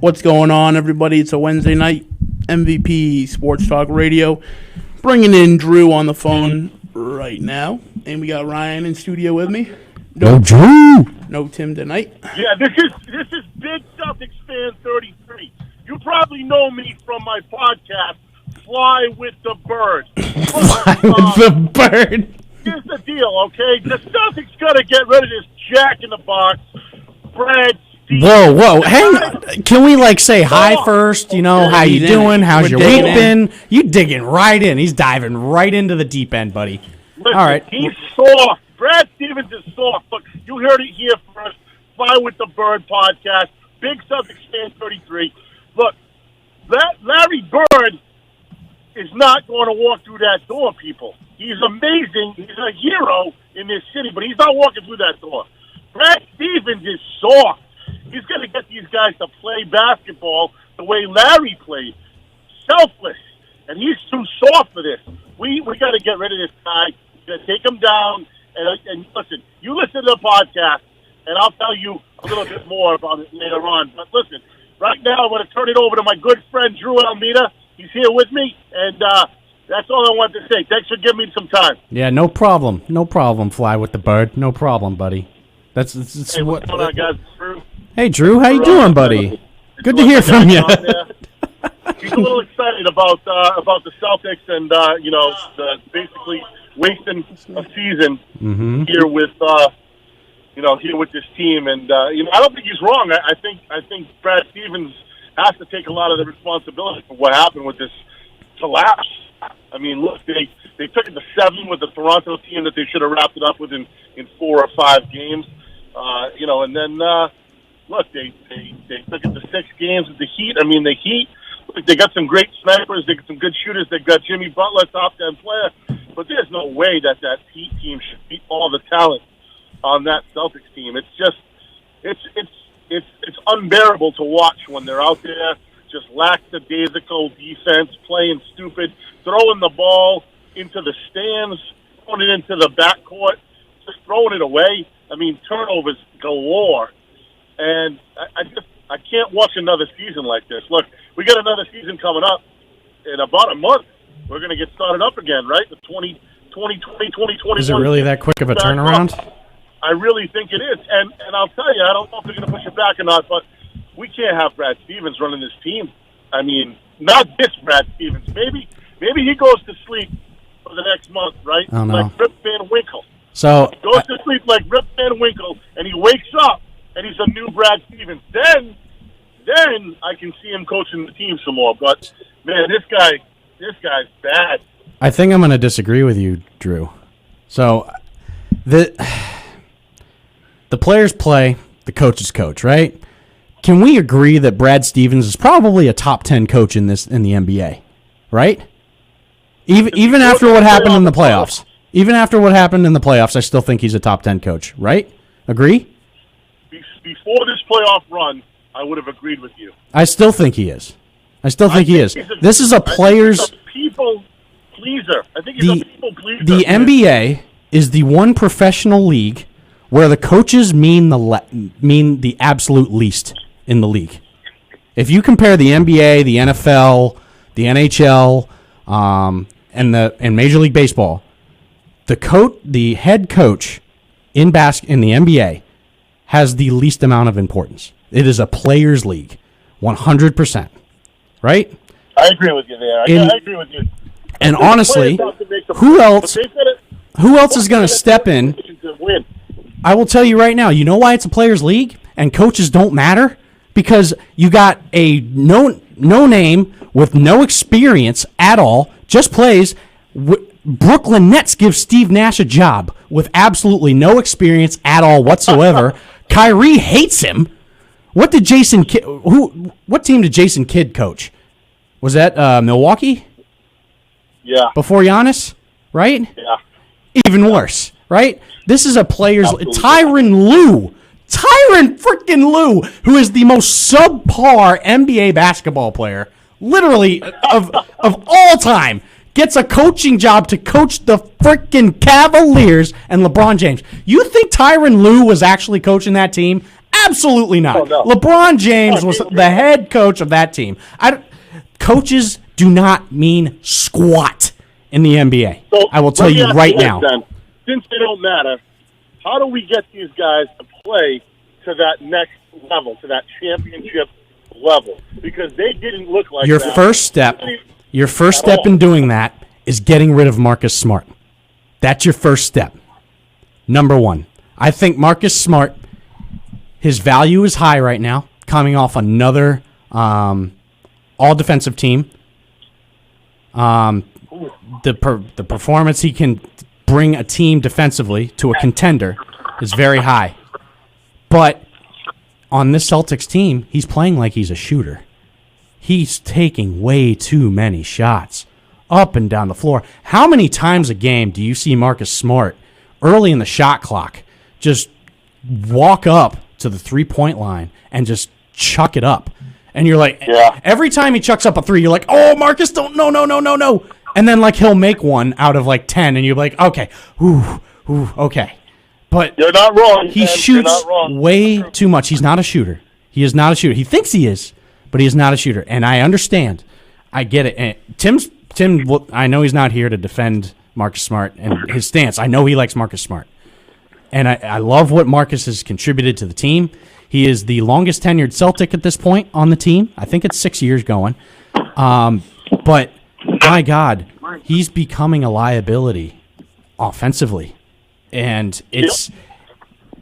What's going on, everybody? It's a Wednesday night. MVP Sports Talk Radio. Bringing in Drew on the phone right now. And we got Ryan in studio with me. No Drew. No Tim tonight. Yeah, this is Big Celtics Fan 33. You probably know me from my podcast, Fly with the Bird. Fly with the Bird. Here's the deal, okay? The Celtics got to get rid of this jack-in-the-box, Brad Stevens. Whoa. Hang on. Can we, say hi first? You know, how you doing? How's your week been? You digging right in. He's diving right into the deep end, buddy. Listen, all right. He's soft. Brad Stevens is soft. Look, you heard it here first. Fly with the Bird podcast. Big Celtics Fan 33. Look, Larry Bird is not going to walk through that door, people. He's amazing. He's a hero in this city, but he's not walking through that door. Brad Stevens is soft. He's going to get these guys to play basketball the way Larry played. Selfless. And he's too soft for this. We got to get rid of this guy. We're going to take him down. And listen, you listen to the podcast, and I'll tell you a little bit more about it later on. But listen, right now I'm going to turn it over to my good friend Drew Almeida. He's here with me, and that's all I want to say. Thanks for giving me some time. Yeah, no problem. No problem, Fly with the Bird. No problem, buddy. That's hey, what's going on, guys? Drew? Hey, Drew. How you doing, buddy? Good to hear from you. He's a little excited about the Celtics and, basically wasting a season here with this team. And, I don't think he's wrong. I think Brad Stevens has to take a lot of the responsibility for what happened with this collapse. I mean, look, they took it to 7 with the Toronto team that they should have wrapped it up with in 4 or 5 games. And then, look, they took it to 6 games with the Heat. I mean, the Heat, look, they got some great snipers. They got some good shooters. They got Jimmy Butler, top 10 player. But there's no way that Heat team should beat all the talent on that Celtics team. It's just, it's unbearable to watch when they're out there, just lackadaisical defense, playing stupid, throwing the ball into the stands, throwing it into the backcourt, just throwing it away. I mean, turnovers galore. And I can't watch another season like this. Look, we got another season coming up in about a month. We're going to get started up again, right? The 2021. Is it really that quick of a turnaround? I really think it is. And I'll tell you, I don't know if they're going to push it back or not, but we can't have Brad Stevens running this team. I mean, not this Brad Stevens. Maybe he goes to sleep for the next month, right? Oh, no. Like Rip Van Winkle. So he goes to sleep like Rip Van Winkle, and he wakes up, and he's a new Brad Stevens. Then I can see him coaching the team some more. But, man, this guy's bad. I think I'm going to disagree with you, Drew. So the players play, the coaches coach, right? Can we agree that Brad Stevens is probably a top 10 coach in the NBA, right? Even after what happened in the playoffs. Even after what happened in the playoffs, I still think he's a top 10 coach, right? Agree? Before this playoff run, I would have agreed with you. I still think he is. This is a player's... He's a people pleaser. I think he's a people pleaser. The NBA is the one professional league where the coaches mean the absolute least in the league. If you compare the NBA, the NFL, the NHL, and Major League Baseball, the head coach in the NBA has the least amount of importance. It is a players' league, 100%. Right? I agree with you there. I agree with you. And honestly, who else is going to step in? I will tell you right now, you know why it's a players' league and coaches don't matter? Because you got a no name with no experience at all, just plays. Brooklyn Nets give Steve Nash a job with absolutely no experience at all whatsoever. Kyrie hates him. What team did Jason Kidd coach? Was that Milwaukee? Yeah. Before Giannis, right? Yeah. Even worse, right? This is a player's... Absolutely. Tyronn freaking Lue, who is the most subpar NBA basketball player, literally, of all time, gets a coaching job to coach the freaking Cavaliers and LeBron James. You think Tyronn Lue was actually coaching that team? Absolutely not. Oh, no. LeBron James was the head coach of that team. Coaches do not mean squat in the NBA. So I will tell you right now. Then, since they don't matter, how do we get these guys to play to that next level, to that championship level? Because they didn't look like Your that. first step in doing that is getting rid of Marcus Smart. That's your first step. Number one. I think Marcus Smart, his value is high right now, coming off another all-defensive team. The performance he can bring a team defensively to a contender is very high. But on this Celtics team, he's playing like he's a shooter. He's taking way too many shots up and down the floor. How many times a game do you see Marcus Smart early in the shot clock just walk up to the three-point line and just chuck it up? And you're like, every time he chucks up a three, you're like, oh, Marcus, don't, no. And then, like, he'll make one out of, like, 10, and you're like, okay, okay. But you're not wrong. He shoots way too much. He's not a shooter. He is not a shooter. He thinks he is, but he is not a shooter. And I understand. I get it. And Tim, I know he's not here to defend Marcus Smart and his stance. I know he likes Marcus Smart. And I love what Marcus has contributed to the team. He is the longest tenured Celtic at this point on the team. I think it's 6 years going. But, my God, he's becoming a liability offensively. And it's,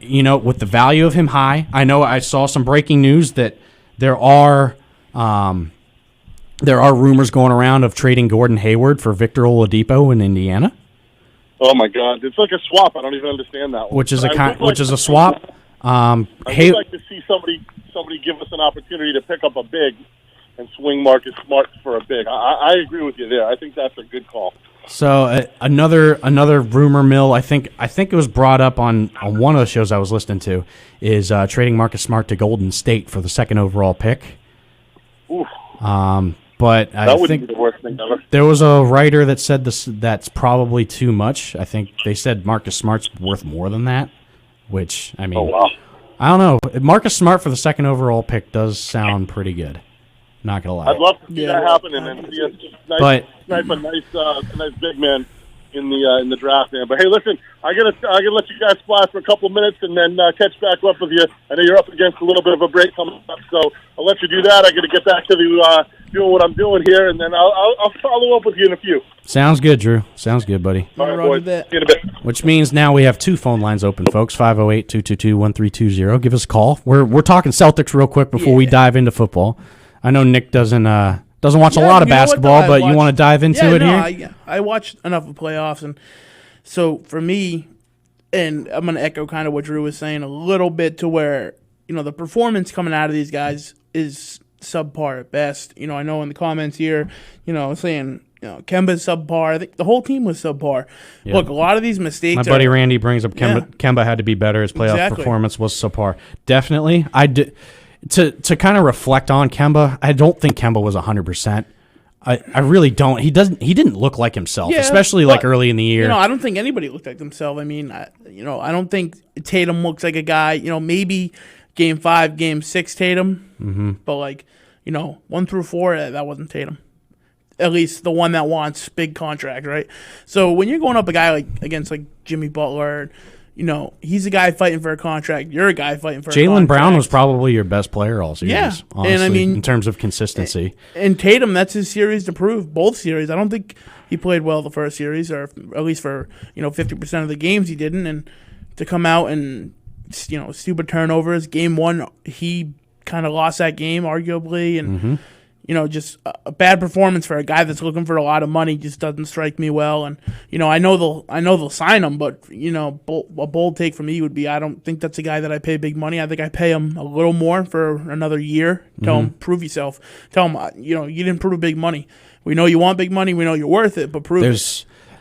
with the value of him high, I know I saw some breaking news that there are rumors going around of trading Gordon Hayward for Victor Oladipo in Indiana. Oh my God! It's like a swap. I don't even understand that one. Which is a swap. I would like to see somebody give us an opportunity to pick up a big and swing Marcus Smart for a big. I agree with you there. I think that's a good call. So another rumor mill. I think it was brought up on one of the shows I was listening to is trading Marcus Smart to Golden State for the second overall pick. Oof. But I wouldn't think be the worst thing ever. There was a writer that said that's probably too much. I think they said Marcus Smart's worth more than that, which, I mean, I don't know. Marcus Smart for the second overall pick does sound pretty good. Not going to lie. I'd love to see that happen and then see a nice big man in the draft, man. But hey, listen, I gotta let you guys fly for a couple of minutes and then catch back up with you. I know you're up against a little bit of a break coming up, so I'll let you do that. I got to get back to doing what I'm doing here, and then I'll follow up with you in a few. Sounds good, Drew. Sounds good, buddy. All right, boys. See you in a bit. Which means now we have two phone lines open, folks. 508-222-1320. Give us a call. We're talking Celtics real quick before we dive into football. I know Nick doesn't watch a lot of basketball, but you want to dive into it here? I watched enough of playoffs, and so for me, and I'm going to echo kind of what Drew was saying a little bit to where, the performance coming out of these guys is subpar at best. I know in the comments here, saying, Kemba's subpar. I think the whole team was subpar. Yeah. Look, a lot of these mistakes. My buddy Randy brings up Kemba had to be better. His playoff performance was subpar. Definitely. To kind of reflect on Kemba, I don't think Kemba was 100%. I really don't. He didn't look like himself, especially like early in the year. I don't think anybody looked like themselves. I mean, I don't think Tatum looks like a guy. Maybe Game 5, Game 6 Tatum, but 1 through 4, that wasn't Tatum. At least the one that wants big contract, right? So when you're going up a guy against Jimmy Butler. He's a guy fighting for a contract. You're a guy fighting for a contract. Jaylen Brown was probably your best player all series, honestly, and I mean, in terms of consistency. And Tatum, that's his series to prove. Both series. I don't think he played well the first series, or at least for 50% of the games he didn't. And to come out and stupid turnovers. Game 1, he kind of lost that game, arguably, and just a bad performance for a guy that's looking for a lot of money just doesn't strike me well. And I know they'll sign him, but a bold take from me would be I don't think that's a guy that I pay big money. I think I pay him a little more for another year. Tell him prove yourself. Tell him you didn't prove big money. We know you want big money. We know you're worth it, but prove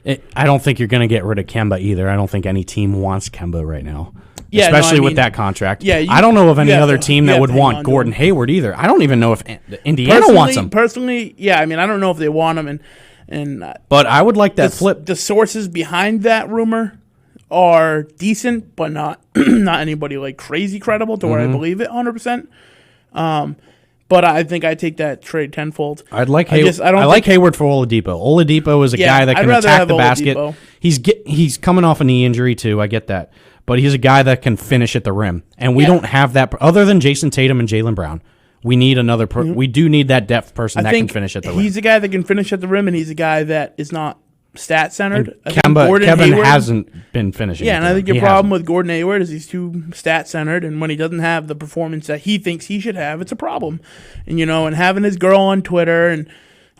it. I don't think you're going to get rid of Kemba either. I don't think any team wants Kemba right now. Yeah, especially with that contract. Yeah, I don't know of any other team that would want Gordon Hayward either. I don't even know if Indiana wants him. Personally, I mean, I don't know if they want him. But I would like that flip. The sources behind that rumor are decent, but not not anybody like crazy credible to where I believe it 100%. But I think I take that trade tenfold. I'd like Hayward for Oladipo. Oladipo is a guy that can attack the basket. He's coming off a knee injury too. I get that, but he's a guy that can finish at the rim, and we don't have that other than Jason Tatum and Jaylen Brown. We need another. We do need that depth person that can finish at the rim. He's a guy that can finish at the rim, and he's a guy that is not stat centered. Kevin hasn't been finishing. Yeah, and I think your problem with Gordon Hayward is he's too stat centered, and when he doesn't have the performance that he thinks he should have, it's a problem. And and having his girl on Twitter and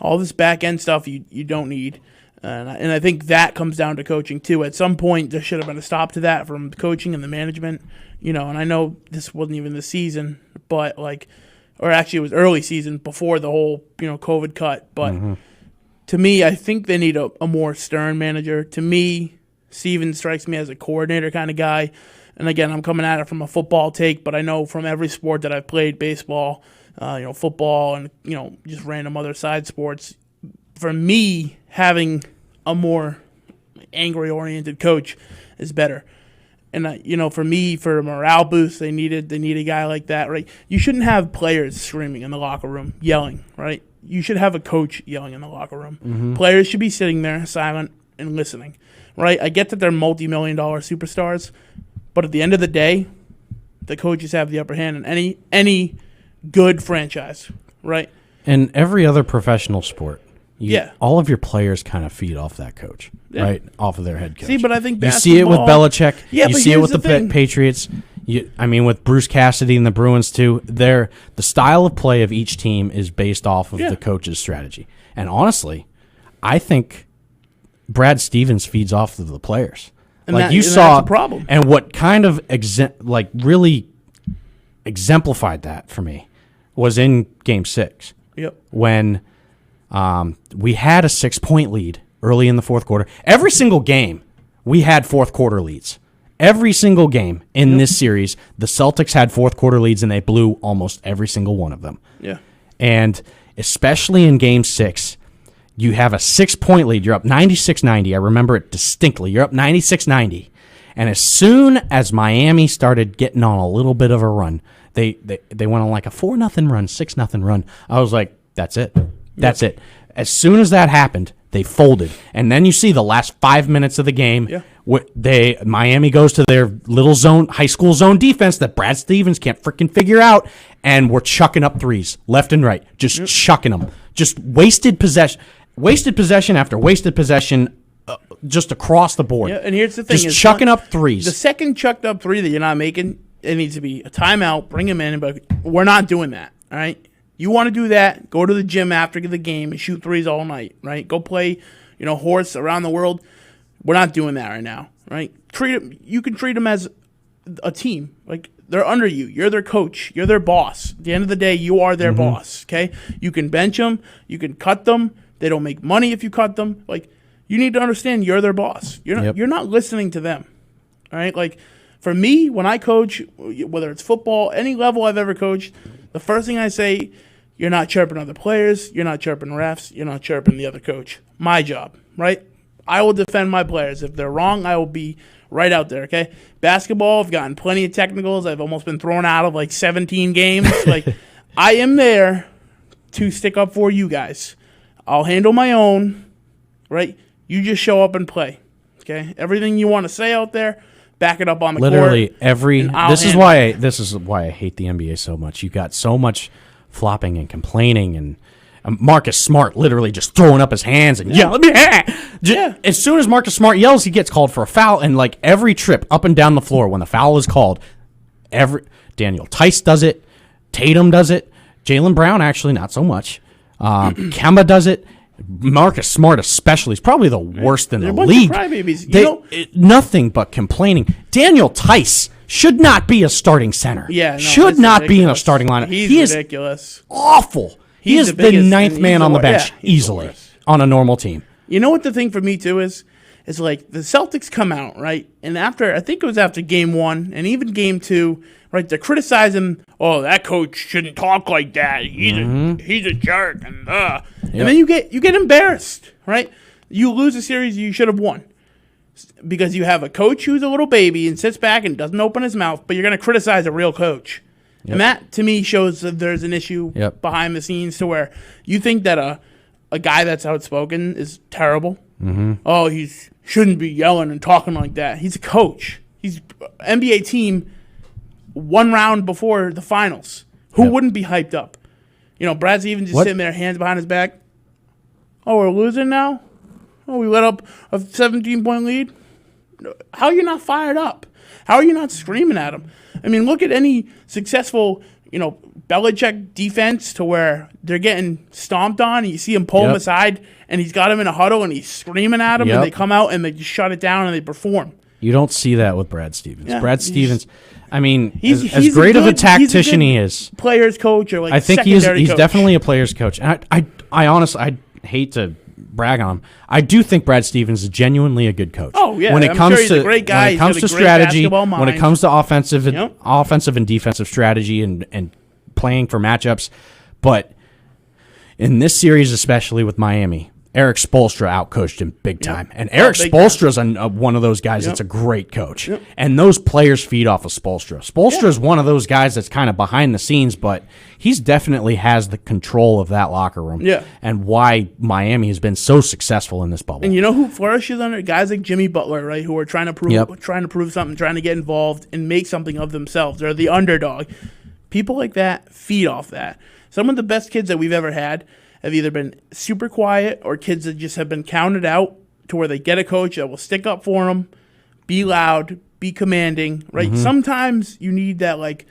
all this back end stuff you don't need. And I think that comes down to coaching too. At some point, there should have been a stop to that from the coaching and the management. And I know this wasn't even the season, but or actually it was early season before the whole COVID cut, but. To me, I think they need a more stern manager. To me, Steven strikes me as a coordinator kind of guy. And again, I'm coming at it from a football take, but I know from every sport that I've played, baseball, football, and just random other side sports. For me, having a more angry-oriented coach is better. And for me, for a morale boost, they need a guy like that, right? You shouldn't have players screaming in the locker room, yelling, right? You should have a coach yelling in the locker room. Players should be sitting there silent and listening, right? I get that they're multi-million-dollar superstars, but at the end of the day, the coaches have the upper hand in any good franchise, right? In every other professional sport, all of your players kind of feed off that coach, right? Off of their head coach. See, but I think you see it with Belichick. You see it with the Patriots. With Bruce Cassidy and the Bruins too, the style of play of each team is based off of the coach's strategy. And honestly, I think Brad Stevens feeds off of the players. And that's a problem. And what kind of really exemplified that for me was in Game 6. Yep. When we had a 6-point lead early in the fourth quarter. Every single game, we had fourth quarter leads. Every single game in this series, the Celtics had fourth quarter leads, and they blew almost every single one of them. Yeah. And especially in Game 6, you have a 6-point lead. You're up 96-90. I remember it distinctly. You're up 96-90. And as soon as Miami started getting on a little bit of a run, they went on like a 4-0 run, 6-0 run. I was like, that's it. That's it. As soon as that happened, they folded. And then you see the last 5 minutes of the game. Yeah. Miami goes to their little high school zone defense that Brad Stevens can't freaking figure out, and we're chucking up threes left and right, just chucking them, just wasted possession after wasted possession, just across the board. Yeah, and here's the thing: just chucking up threes. The second chucked up three that you're not making, it needs to be a timeout. Bring him in, but we're not doing that. All right, you want to do that? Go to the gym after the game and shoot threes all night. Right? Go play, horse around the world. We're not doing that right now, right? You can treat them as a team. Like, they're under you. You're their coach. You're their boss. At the end of the day, you are their boss, okay? You can bench them. You can cut them. They don't make money if you cut them. Like, you need to understand you're their boss. You're not listening to them, all right? Like, for me, when I coach, whether it's football, any level I've ever coached, the first thing I say, you're not chirping other players. You're not chirping refs. You're not chirping the other coach. My job, right? I will defend my players. If they're wrong, I will be right out there, okay? Basketball, I've gotten plenty of technicals. I've almost been thrown out of 17 games. I am there to stick up for you guys. I'll handle my own, right? You just show up and play, okay? Everything you want to say out there, back it up on the court. Literally this is why I hate the NBA so much. You got so much flopping and complaining and Marcus Smart literally just throwing up his hands and yelling. As soon as Marcus Smart yells, he gets called for a foul. And every trip up and down the floor when the foul is called, Daniel Tice does it, Tatum does it, Jaylen Brown actually not so much, Kemba does it. Marcus Smart especially is probably the worst in the league. Nothing but complaining. Daniel Tice should not be a starting center. Should not be in a starting lineup. He's ridiculous. Awful. He is the ninth man on the bench easily on a normal team. You know what the thing for me too is the Celtics come out, right? And I think it was after Game 1 and even Game 2, right? They're criticizing, that coach shouldn't talk like that. He's a jerk, and then you get embarrassed, right? You lose a series you should have won. because you have a coach who's a little baby and sits back and doesn't open his mouth, but you're going to criticize a real coach. Yep. And that, to me, shows that there's an issue behind the scenes to where you think that a guy that's outspoken is terrible. Mm-hmm. Oh, he shouldn't be yelling and talking like that. He's a coach. He's NBA team 1 round before the finals. Who wouldn't be hyped up? Brad Stevens just sitting there, hands behind his back. Oh, we're losing now? Oh, we let up a 17-point lead? How are you not fired up? How are you not screaming at him? I mean, look at any successful, Belichick defense to where they're getting stomped on, and you see him pull him aside, and he's got him in a huddle, and he's screaming at him, and they come out, and they just shut it down, and they perform. You don't see that with Brad Stevens. Yeah, Brad Stevens, I mean, he's as great of a tactician he is. Players coach or I think he's definitely a players coach. And I honestly, I hate to brag on him. I do think Brad Stevens is genuinely a good coach. Oh yeah, when it comes he's to a great guy. when it comes to strategy, when it comes to offensive and defensive strategy and playing for matchups, but in this series, especially with Miami, Eric Spoelstra outcoached him big time. And Eric Spoelstra is one of those guys that's a great coach. And those players feed off of Spoelstra. Spoelstra is one of those guys that's kind of behind the scenes, but he's definitely has the control of that locker room. Yeah. And why Miami has been so successful in this bubble. And you know who flourishes under guys like Jimmy Butler, right? Who are trying to prove something, trying to get involved and make something of themselves. They're the underdog. People like that feed off that. Some of the best kids that we've ever had have either been super quiet or kids that just have been counted out to where they get a coach that will stick up for them, be loud, be commanding, right? Mm-hmm. Sometimes you need that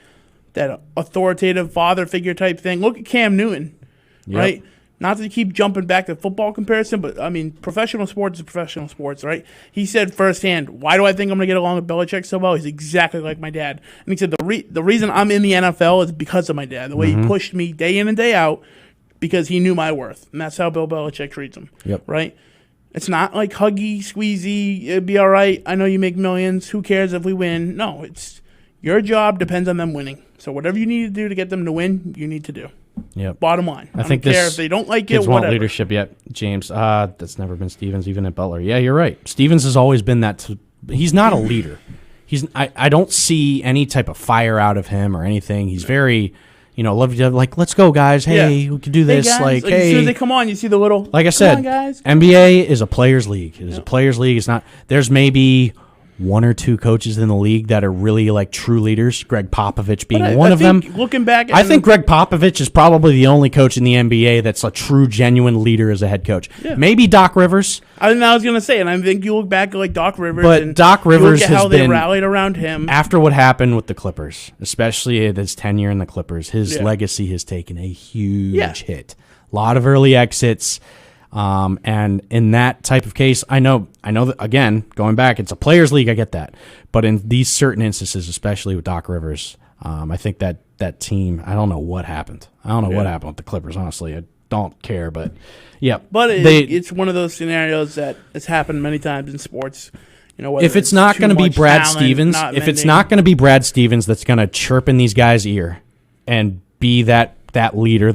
that authoritative father figure type thing. Look at Cam Newton, right? Not to keep jumping back to football comparison, but I mean, professional sports is professional sports, right? He said firsthand, why do I think I'm going to get along with Belichick so well? He's exactly like my dad. And he said, the reason I'm in the NFL is because of my dad, the way he pushed me day in and day out, because he knew my worth. And that's how Bill Belichick treats him, right? It's not like huggy, squeezy, it'd be all right. I know you make millions. Who cares if we win? No, it's your job depends on them winning. So whatever you need to do to get them to win, you need to do. Yep. Bottom line. I think don't care if they don't like it, kids want whatever. leadership yet, James. That's never been Stevens, even at Butler. Yeah, you're right. Stevens has always been that. He's not a leader. I don't see any type of fire out of him or anything. He's very... let's go, guys. Hey, we can do this. Hey, guys. As soon as they come on, you see the little. Like I said, guys. NBA is a players' league. It is a players' league. It's not. There's maybe 1 or 2 coaches in the league that are really like true leaders. Greg Popovich being one of them. Looking back, I think Greg Popovich is probably the only coach in the NBA that's a true, genuine leader as a head coach. Yeah. Maybe Doc Rivers. I was going to say, and I think you look back at like Doc Rivers, but Doc Rivers look at how they rallied around him after what happened with the Clippers, especially his tenure in the Clippers. His legacy has taken a huge hit. A lot of early exits. And in that type of case, I know that, again, going back, it's a players' league. I get that. But in these certain instances, especially with Doc Rivers, I think that team, I don't know what happened. I don't know what happened with the Clippers, honestly. I don't care, but yeah. But it's one of those scenarios that has happened many times in sports. If it's not going to be Brad Stevens, it's not going to be Brad Stevens that's going to chirp in these guys' ear and be that leader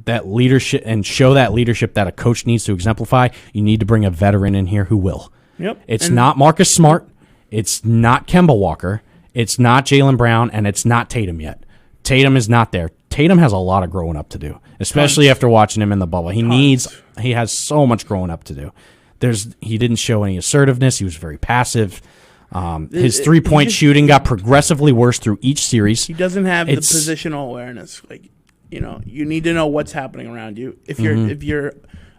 that leadership and show that leadership that a coach needs to exemplify, you need to bring a veteran in here who will. Yep. It's not Marcus Smart. It's not Kemba Walker. It's not Jaylen Brown, and it's not Tatum yet. Tatum is not there. Tatum has a lot of growing up to do, especially after watching him in the bubble. He has so much growing up to do. He didn't show any assertiveness. He was very passive. His three-point shooting got progressively worse through each series. He doesn't have the positional awareness. You need to know what's happening around you. If you're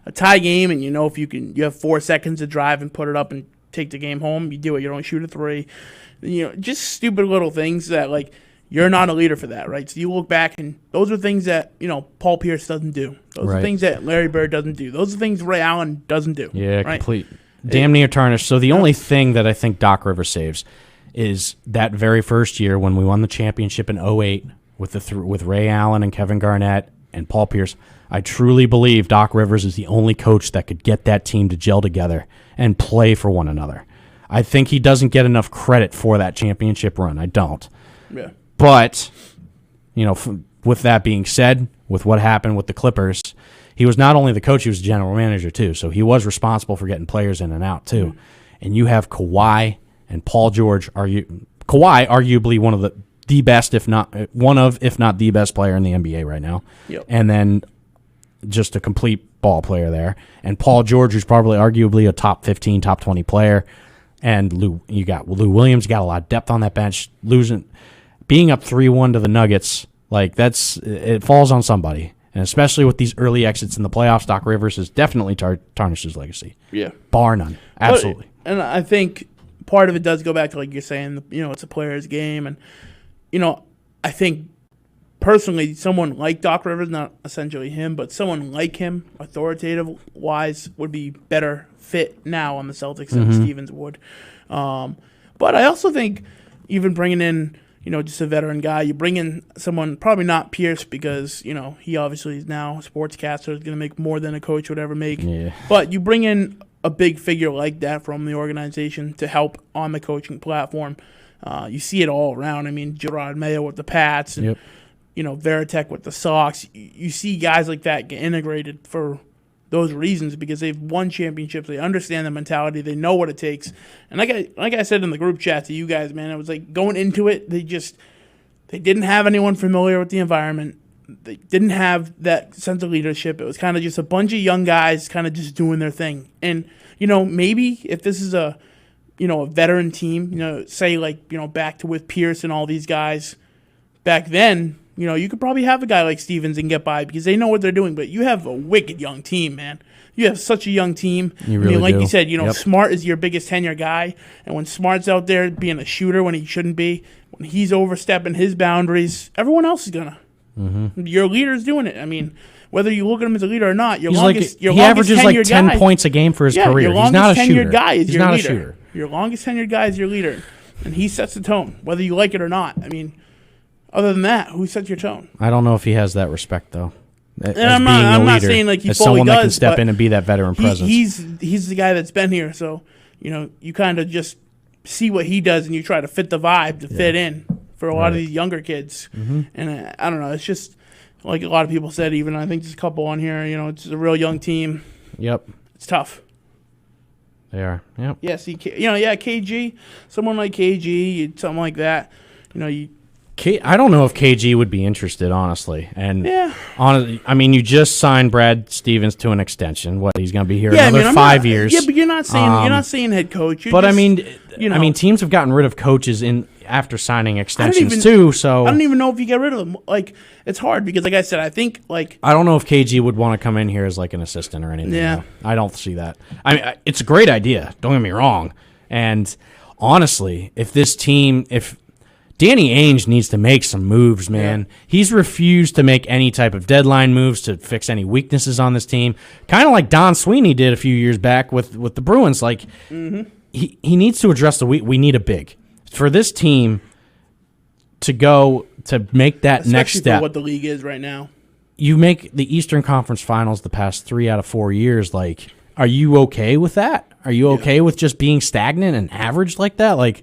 a tie game and you have 4 seconds to drive and put it up and take the game home, you do it. You don't shoot a 3. Just stupid little things that you're not a leader for that, right? So you look back and those are things that Paul Pierce doesn't do. Those are things that Larry Bird doesn't do. Those are things Ray Allen doesn't do. Yeah, right? Complete. Damn near tarnished. So the only thing that I think Doc Rivers saves is that very first year when we won the championship in 2008 with Ray Allen and Kevin Garnett and Paul Pierce. I truly believe Doc Rivers is the only coach that could get that team to gel together and play for one another. I think he doesn't get enough credit for that championship run. I don't. Yeah. But, with that being said, with what happened with the Clippers, he was not only the coach, he was the general manager too. So he was responsible for getting players in and out too. and you have Kawhi and Paul George. Kawhi, arguably one of the best, if not the best player in the NBA right now. Yep. And then just a complete ball player there. And Paul George, who's probably arguably a top 15, top 20 player. And you got Lou Williams, you got a lot of depth on that bench. Being up 3-1 to the Nuggets, like it falls on somebody. And especially with these early exits in the playoffs, Doc Rivers has definitely tarnished his legacy. Yeah. Bar none. Absolutely. And I think part of it does go back to, like you're saying, it's a player's game. And, I think personally someone like Doc Rivers, not essentially him, but someone like him, authoritative-wise, would be better fit now on the Celtics than Stevens would. But I also think even bringing in, just a veteran guy, you bring in someone, probably not Pierce because, he obviously is now a sportscaster, is going to make more than a coach would ever make. Yeah. But you bring in a big figure like that from the organization to help on the coaching platform. You see it all around. I mean, Gerard Mayo with the Pats and, Veritek with the Sox. You see guys like that get integrated for those reasons because they've won championships. They understand the mentality. They know what it takes. And like I said in the group chat to you guys, man, it was like going into it, they didn't have anyone familiar with the environment. They didn't have that sense of leadership. It was kind of just a bunch of young guys kind of just doing their thing. And, maybe if this is a veteran team, say like, back to with Pierce and all these guys back then, you could probably have a guy like Stevens and get by because they know what they're doing. But you have a wicked young team, man. You have such a young team. You really like do. you said, Yep. Smart is your biggest tenure guy. And when Smart's out there being a shooter when he shouldn't be, when he's overstepping his boundaries, everyone else is going to. Mm-hmm. Your leader's doing it. I mean, whether you look at him as a leader or not, he averages like 10 guy, points a game for his career. Your He's not a shooter. Guy is He's your not leader. a shooter. Your longest tenured guy is your leader. And he sets the tone, whether you like it or not. I mean, other than that, who sets your tone? I don't know if he has that respect, though. And I'm not saying like he as fully someone does, that can step but in and be that veteran presence. He's the guy that's been here, so you kind of just see what he does and you try to fit the vibe to fit in for a lot of these younger kids. Mm-hmm. And I don't know, it's just like a lot of people said. Even I think there's a couple on here. It's a real young team. Yep, it's tough. They are. Yep. Yeah. See, KG, someone like KG, something like that. I don't know if KG would be interested, honestly. And yeah, I mean, you just signed Brad Stevens to an extension. What, he's going to be here another 5 years? Yeah, but you're not saying head coach. I mean, teams have gotten rid of coaches after signing extensions too. So I don't even know if you get rid of them. Like, it's hard because, like I said, I think I don't know if KG would want to come in here as like an assistant or anything. Yeah, I don't see that. I mean, it's a great idea. Don't get me wrong. And honestly, if Danny Ainge needs to make some moves, man. Yeah. He's refused to make any type of deadline moves to fix any weaknesses on this team. Kind of like Don Sweeney did a few years back with the Bruins. Like, he needs to address we need a big. For this team to make that especially next step. For what the league is right now. You make the Eastern Conference Finals the past 3 out of 4 years. Like, are you okay with that? Are you okay with just being stagnant and average like that? Like,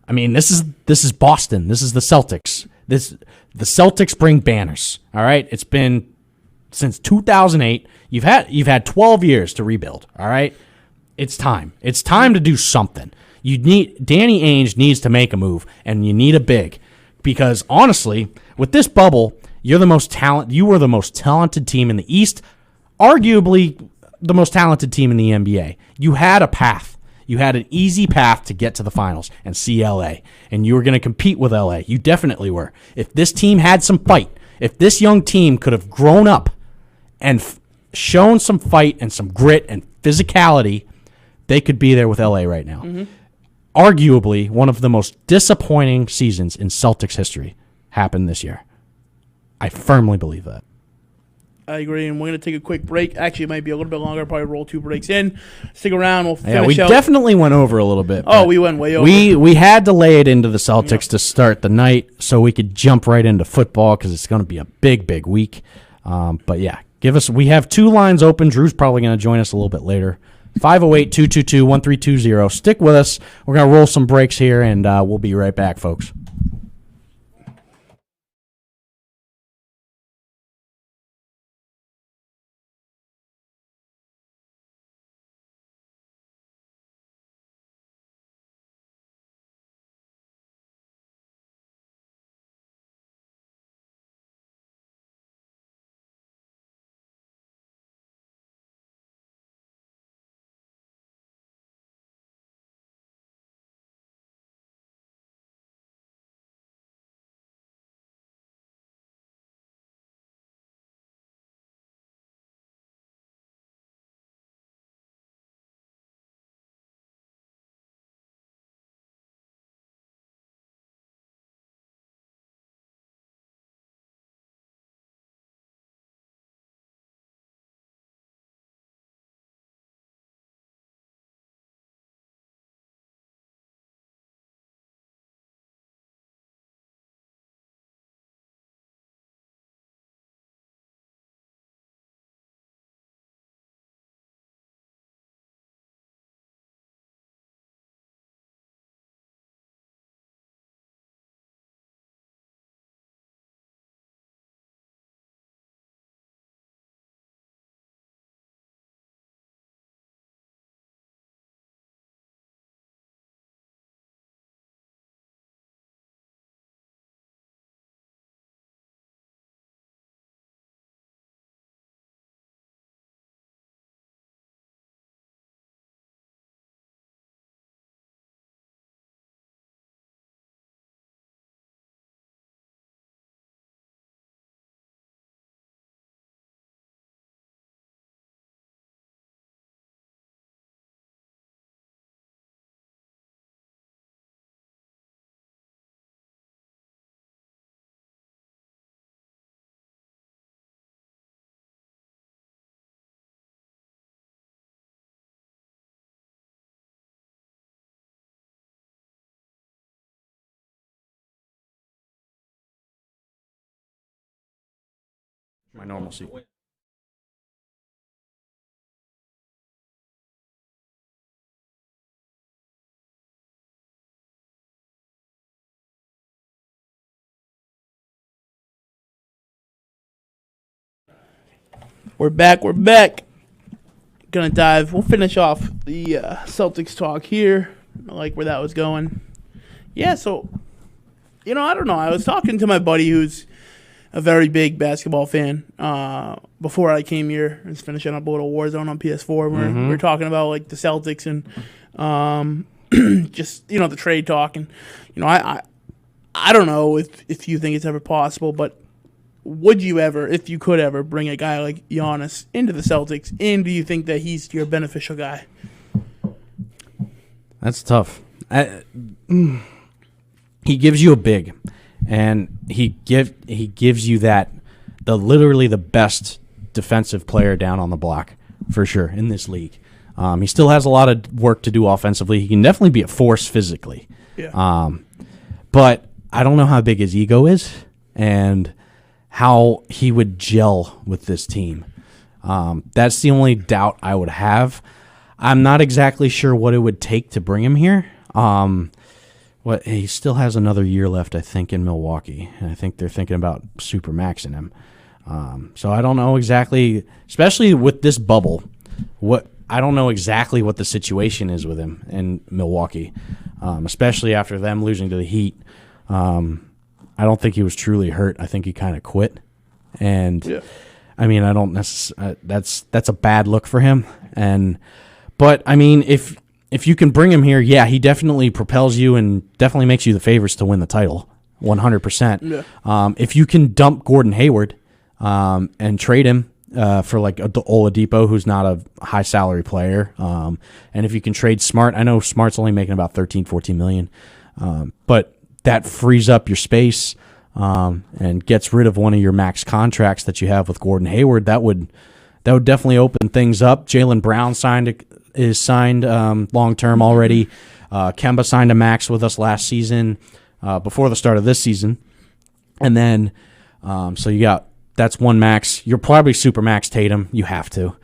I mean, this is Boston. This is the Celtics. The Celtics bring banners. All right, it's been since 2008. You've had 12 years to rebuild. All right, it's time. It's time to do something. Danny Ainge needs to make a move, and you need a big, because honestly, with this bubble, you were the most talented team in the East, arguably the most talented team in the NBA. You had a path. You had an easy path to get to the finals and see LA, and you were going to compete with LA. You definitely were. If this team had some fight, if this young team could have grown up and shown some fight and some grit and physicality, they could be there with LA right now. Mm-hmm. Arguably, one of the most disappointing seasons in Celtics history happened this year. I firmly believe that. I agree, and we're going to take a quick break. Actually, it might be a little bit longer. Probably roll 2 breaks in. Stick around. We'll finish out. Definitely went over a little bit. Oh, we went way over. We had to lay it into the Celtics to start the night so we could jump right into football because it's going to be a big, big week. But, yeah, we have 2 lines open. Drew's probably going to join us a little bit later. 508-222-1320. Stick with us. We're going to roll some breaks here, and we'll be right back, folks. My normal seat. We're back. Gonna dive. We'll finish off the Celtics talk here. I like where that was going. Yeah, so, I don't know. I was talking to my buddy who's a very big basketball fan before I came here. I was finishing up a little Warzone on PS4. We were talking about, like, the Celtics and just, the trade talk. And, I don't know if you think it's ever possible, but would you ever, if you could ever, bring a guy like Giannis into the Celtics? And do you think that he's your beneficial guy? That's tough. He gives you a big, and he gives you literally the best defensive player down on the block for sure in this league. He still has a lot of work to do offensively. He can definitely be a force physically. Yeah. But I don't know how big his ego is and how he would gel with this team. That's the only doubt I would have. I'm not exactly sure what it would take to bring him here. He still has another year left, I think, in Milwaukee, and I think they're thinking about supermaxing him. So I don't know exactly, especially with this bubble. I don't know exactly what the situation is with him in Milwaukee, especially after them losing to the Heat. I don't think he was truly hurt. I think he kind of quit, and yeah. I mean, I don't necessarily. That's a bad look for him. But I mean, if you can bring him here, yeah, he definitely propels you and definitely makes you the favorites to win the title, 100%. Yeah. If you can dump Gordon Hayward and trade him for like Oladipo, who's not a high salary player, and if you can trade Smart, I know Smart's only making about 13-14 million, but that frees up your space and gets rid of one of your max contracts that you have with Gordon Hayward. That would definitely open things up. Jaylen Brown is signed long term already. Kemba signed a max with us last season before the start of this season, and then so you got that's one max. You're probably super max Tatum. You have to.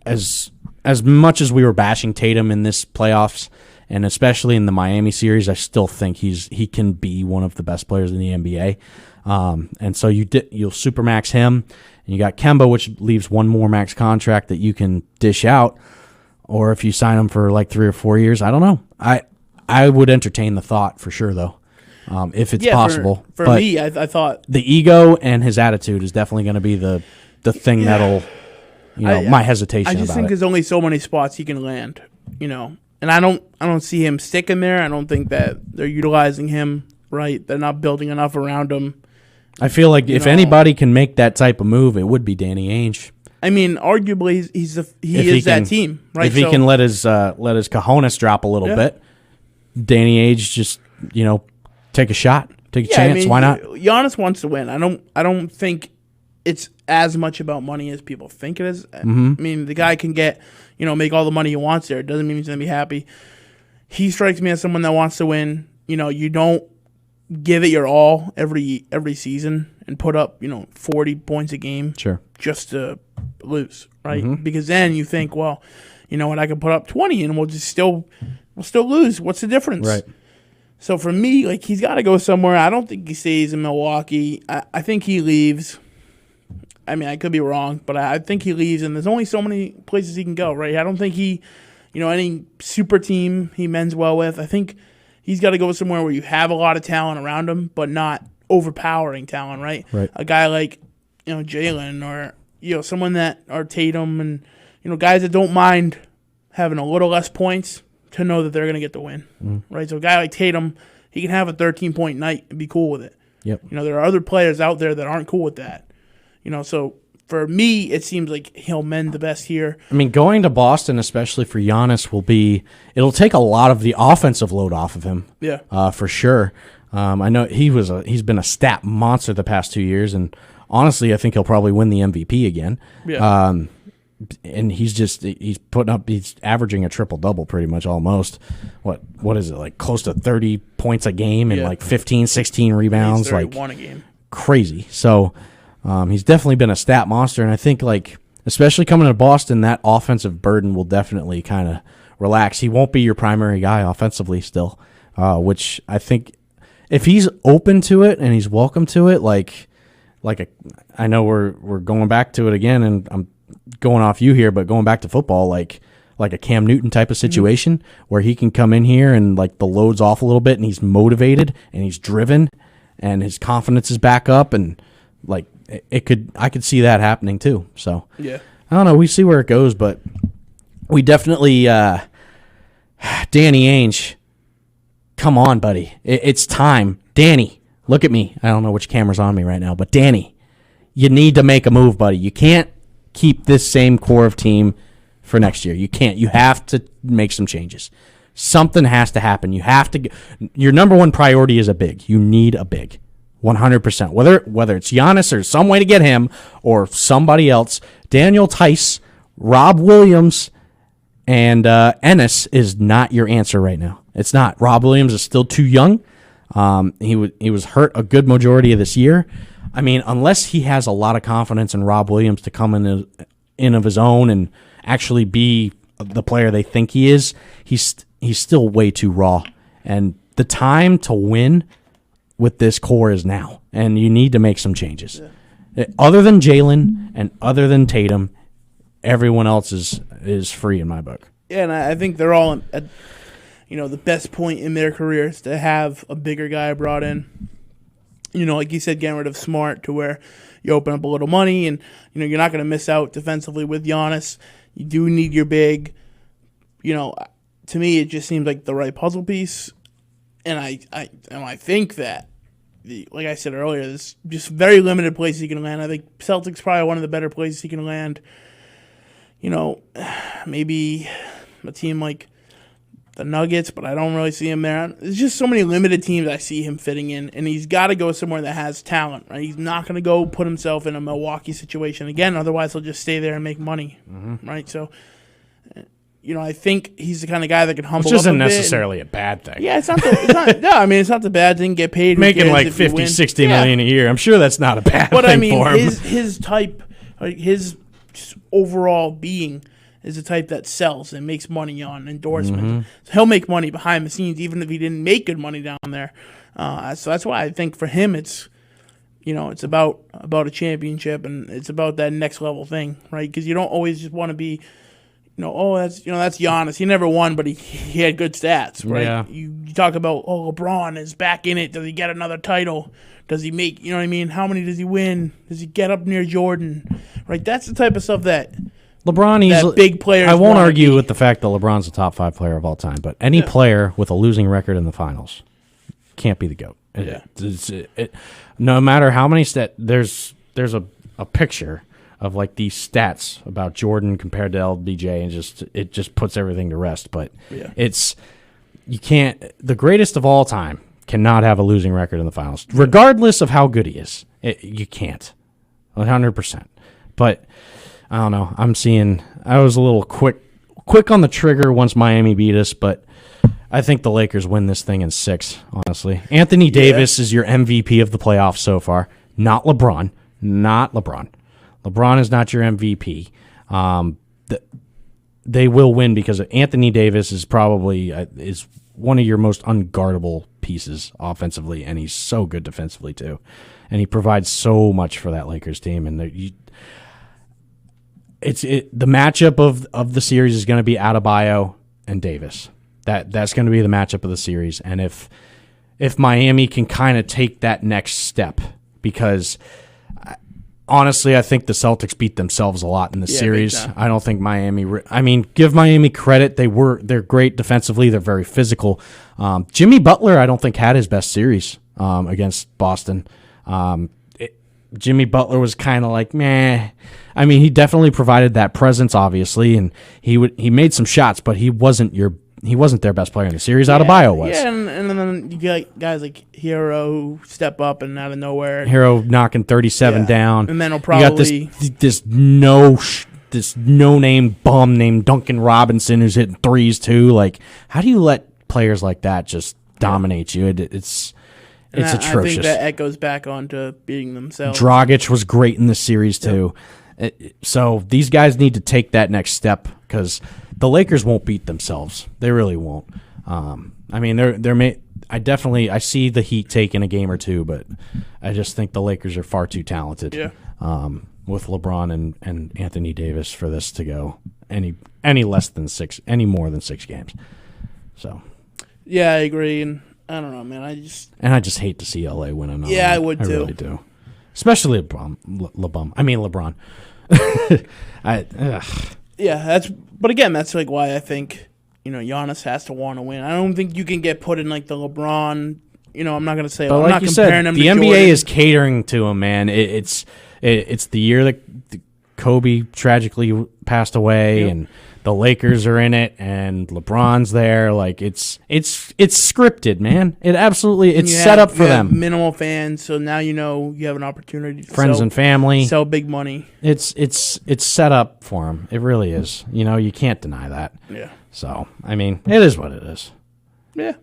As much as we were bashing Tatum in this playoffs, and especially in the Miami series, I still think he can be one of the best players in the NBA. And so you'll supermax him, and you got Kemba, which leaves one more max contract that you can dish out. Or if you sign him for like 3 or 4 years, I don't know. I would entertain the thought for sure, though, if it's possible. For me, I thought the ego and his attitude is definitely going to be the thing that'll, my hesitation. I just think there's only so many spots he can land, And I don't see him sticking there. I don't think that they're utilizing him right. They're not building enough around him. I feel like if anybody can make that type of move, it would be Danny Ainge. I mean, arguably he is that team, right? If he can let his cojones drop a little bit, Danny Ainge just take a shot, take a chance. I mean, why not? Giannis wants to win. I don't think it's as much about money as people think it is. Mm-hmm. I mean, the guy can get make all the money he wants there. It doesn't mean he's going to be happy. He strikes me as someone that wants to win. You don't give it your all every season and put up 40 points a game just to lose, right? Mm-hmm. Because then you think, well, you know what, I can put up 20 and we'll still lose. What's the difference? Right. So for me, like, he's got to go somewhere. I don't think he stays in Milwaukee. I think he leaves. I mean, I could be wrong, but I think he leaves, and there's only so many places he can go, right? I don't think he, any super team he mends well with. I think he's got to go somewhere where you have a lot of talent around him, but not overpowering talent, right? Right. A guy like, Jaylen or, someone or Tatum and, guys that don't mind having a little less points to know that they're going to get the win, right? So a guy like Tatum, he can have a 13-point night and be cool with it. Yep. There are other players out there that aren't cool with that. So for me, it seems like he'll mend the best here. I mean, going to Boston, especially for Giannis, it'll take a lot of the offensive load off of him. Yeah. For sure. I know he's been a stat monster the past 2 years, and honestly, I think he'll probably win the MVP again. Yeah. And he's averaging a triple-double pretty much almost. What is it, like close to 30 points a game and like 15, 16 rebounds? He's 31 a game. Crazy. So, He's definitely been a stat monster, and I think, like, especially coming to Boston, that offensive burden will definitely kind of relax. He won't be your primary guy offensively still, which I think if he's open to it and he's welcome to it, I know we're going back to it again, and I'm going off you here, but going back to football, like a Cam Newton type of situation where he can come in here and like the load's off a little bit and he's motivated and he's driven and his confidence is back up, and like I could see that happening too. So yeah, I don't know. We see where it goes, but we definitely Danny Ainge, come on, buddy. It's time. Danny, look at me. I don't know which camera's on me right now, but Danny, you need to make a move, buddy. You can't keep this same core of team for next year. You can't. You have to make some changes. Something has to happen. You have to. Your number one priority is a big. You need a big, 100%. Whether it's Giannis or some way to get him or somebody else, Daniel Tice, Rob Williams, and Ennis is not your answer right now. It's not. Rob Williams is still too young. He was hurt a good majority of this year. I mean, unless he has a lot of confidence in Rob Williams to come in of his own and actually be the player they think he is, he's still way too raw. And the time to win with this core is now, and you need to make some changes. Yeah. Other than Jalen and other than Tatum, everyone else is free in my book. Yeah, and I think they're all at the best point in their careers to have a bigger guy brought in. Like you said, getting rid of Smart to where you open up a little money, and you're not going to miss out defensively with Giannis. You do need your big. To me, it just seems like the right puzzle piece, and I think that, like I said earlier, there's just very limited places he can land. I think Celtics probably one of the better places he can land. Maybe a team like the Nuggets, but I don't really see him there. There's just so many limited teams I see him fitting in, and he's got to go somewhere that has talent, right? He's not going to go put himself in a Milwaukee situation again, otherwise he'll just stay there and make money, right? So, I think he's the kind of guy that can humble up a bit. Which isn't necessarily a bad thing. Yeah, it's not the bad thing. Get paid. Making like 50, 60 million a year. I'm sure that's not a bad thing for him. His type, his overall being is the type that sells and makes money on endorsements. So he'll make money behind the scenes, even if he didn't make good money down there. So that's why I think for him, it's about a championship, and it's about that next level thing, right? Because you don't always just want to be, that's Giannis. He never won, but he had good stats, right? Yeah. You talk about LeBron is back in it. Does he get another title? Does he make? You know what I mean? How many does he win? Does he get up near Jordan? Right. That's the type of stuff that. LeBron, that big player. I won't argue with the fact that LeBron's a top 5 player of all time, but any player with a losing record in the finals can't be the GOAT. No matter how many there's a picture of like these stats about Jordan compared to LBJ, and it just puts everything to rest. But you can't. The greatest of all time cannot have a losing record in the finals, regardless of how good he is. You can't, 100%. But I don't know. I was a little quick on the trigger once Miami beat us, but I think the Lakers win this thing in 6, honestly. Anthony Davis is your MVP of the playoffs so far, not LeBron. Not LeBron. LeBron is not your MVP. They will win because Anthony Davis is probably is one of your most unguardable pieces offensively, and he's so good defensively too. And he provides so much for that Lakers team, and the matchup of the series is going to be Adebayo and Davis. That's going to be the matchup of the series. And if Miami can kind of take that next step, because honestly, I think the Celtics beat themselves a lot in the series. I don't think Miami. Give Miami credit. They're great defensively. They're very physical. Jimmy Butler, I don't think had his best series against Boston. Jimmy Butler was kind of like meh. He definitely provided that presence, obviously, and he made some shots, but he wasn't their best player in the series. Adebayo was. Yeah, and then you get guys like Hero who step up and out of nowhere. Hero knocking 37 down, and then he'll probably you got this no name bum named Duncan Robinson who's hitting threes too. Like, how do you let players like that just dominate you? And It's I think atrocious. that echoes back onto beating themselves. Dragic was great in this series too. So these guys need to take that next step because the Lakers won't beat themselves. They really won't. I mean, I see the Heat taking a game or two, but I just think the Lakers are far too talented. Yeah. With LeBron and Anthony Davis for this to go any more than 6 games. So. Yeah, I agree, and I don't know, man. I just hate to see LA win another. Yeah, I would too. I really do. Especially LeBron. Yeah, but again, that's like why I think Giannis has to want to win. I don't think you can get put in like the LeBron. I'm not gonna say. But I'm like not you comparing said, him the to NBA Jordan. is catering to him, man. It's the year that Kobe tragically passed away, and the Lakers are in it, and LeBron's there. Like it's scripted, man. It's set up for them. Minimal fans, so now you have an opportunity. To Friends and family sell big money. It's set up for them. It really is. You can't deny that. Yeah. So I mean, it is what it is. Yeah.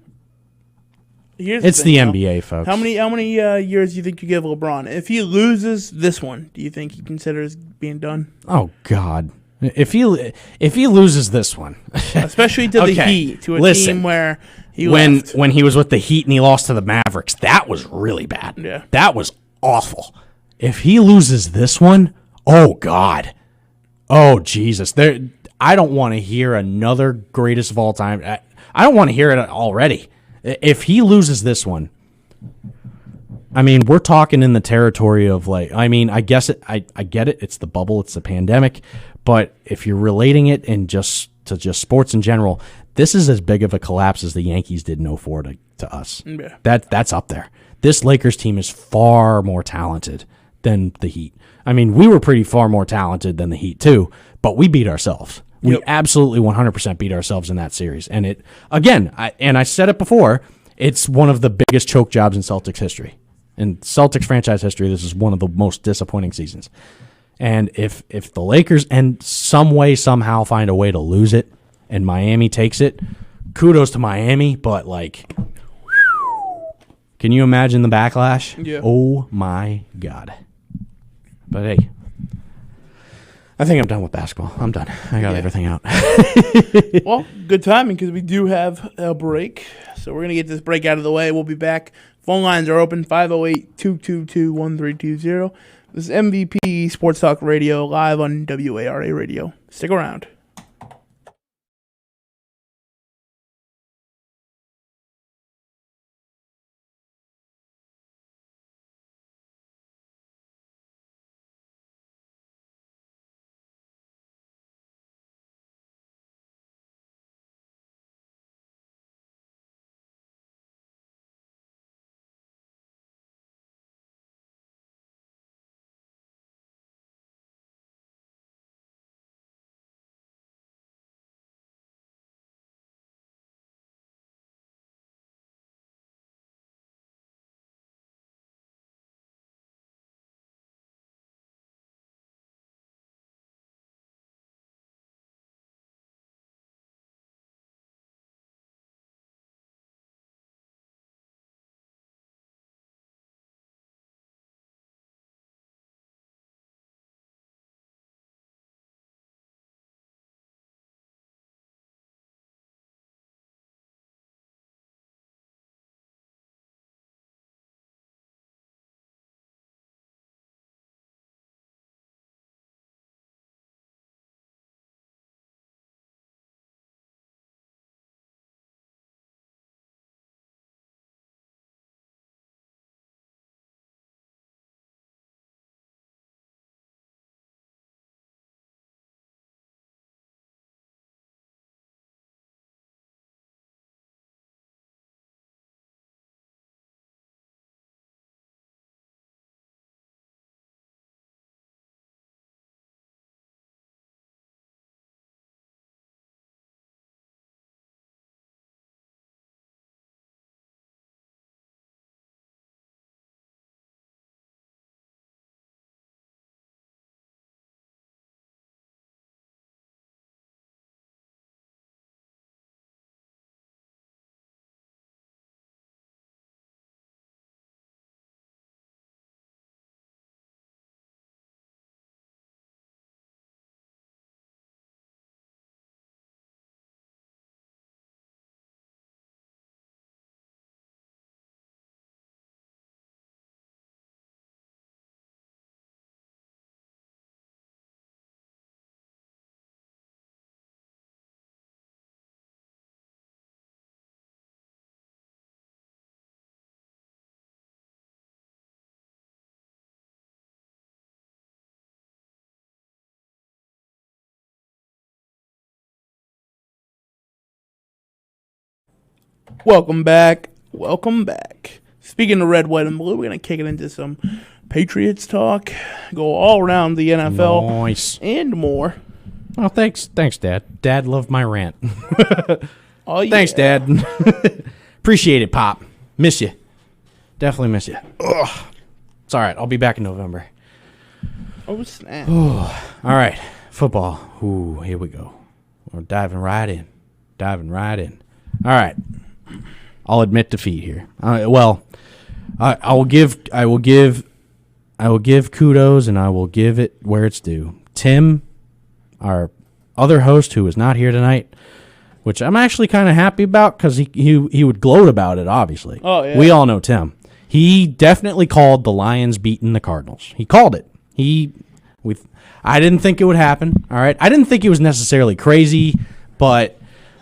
It's the NBA, folks. How many years do you think you give LeBron? If he loses this one, do you think he considers being done? Oh God. If he loses this one, especially to the Heat, to a team where he left. When he was with the Heat and he lost to the Mavericks, that was really bad. Yeah. That was awful. If he loses this one, oh God. Oh Jesus. I don't want to hear another greatest of all time. I don't want to hear it already. If he loses this one, I mean, we're talking in the territory of I guess I get it. It's the bubble. It's the pandemic. But if you're relating it to just sports in general, this is as big of a collapse as the Yankees did in 04 to us. Yeah. That's up there. This Lakers team is far more talented than the Heat. I mean, we were pretty far more talented than the Heat too, but we beat ourselves. We absolutely 100% beat ourselves in that series. And I said it before, it's one of the biggest choke jobs in Celtics history. In Celtics franchise history, this is one of the most disappointing seasons. And if the Lakers in some way, somehow find a way to lose it and Miami takes it, kudos to Miami, but can you imagine the backlash? Yeah. Oh my God. But hey, I think I'm done with basketball. I'm done. I got everything out. Well, good timing because we do have a break. So we're going to get this break out of the way. We'll be back. Phone lines are open, 508-222-1320. This is MVP Sports Talk Radio live on WARA Radio. Stick around. Welcome back. Welcome back. Speaking of red, white, and blue, we're going to kick it into some Patriots talk. Go all around the NFL. Nice. And more. Oh, thanks, Dad. Dad loved my rant. Oh, yeah. Thanks, Dad. Appreciate it, Pop. Miss you. Definitely miss you. Ugh. It's all right. I'll be back in November. Oh, snap. All right. Football. Ooh, here we go. We're diving right in. All right. I'll admit defeat here. I will give kudos, and I will give it where it's due. Tim, our other host who is not here tonight, which I'm actually kind of happy about because he would gloat about it, obviously. Oh, yeah. We all know Tim. He definitely called the Lions beating the Cardinals. He called it. I didn't think it would happen, all right? I didn't think it was necessarily crazy, but...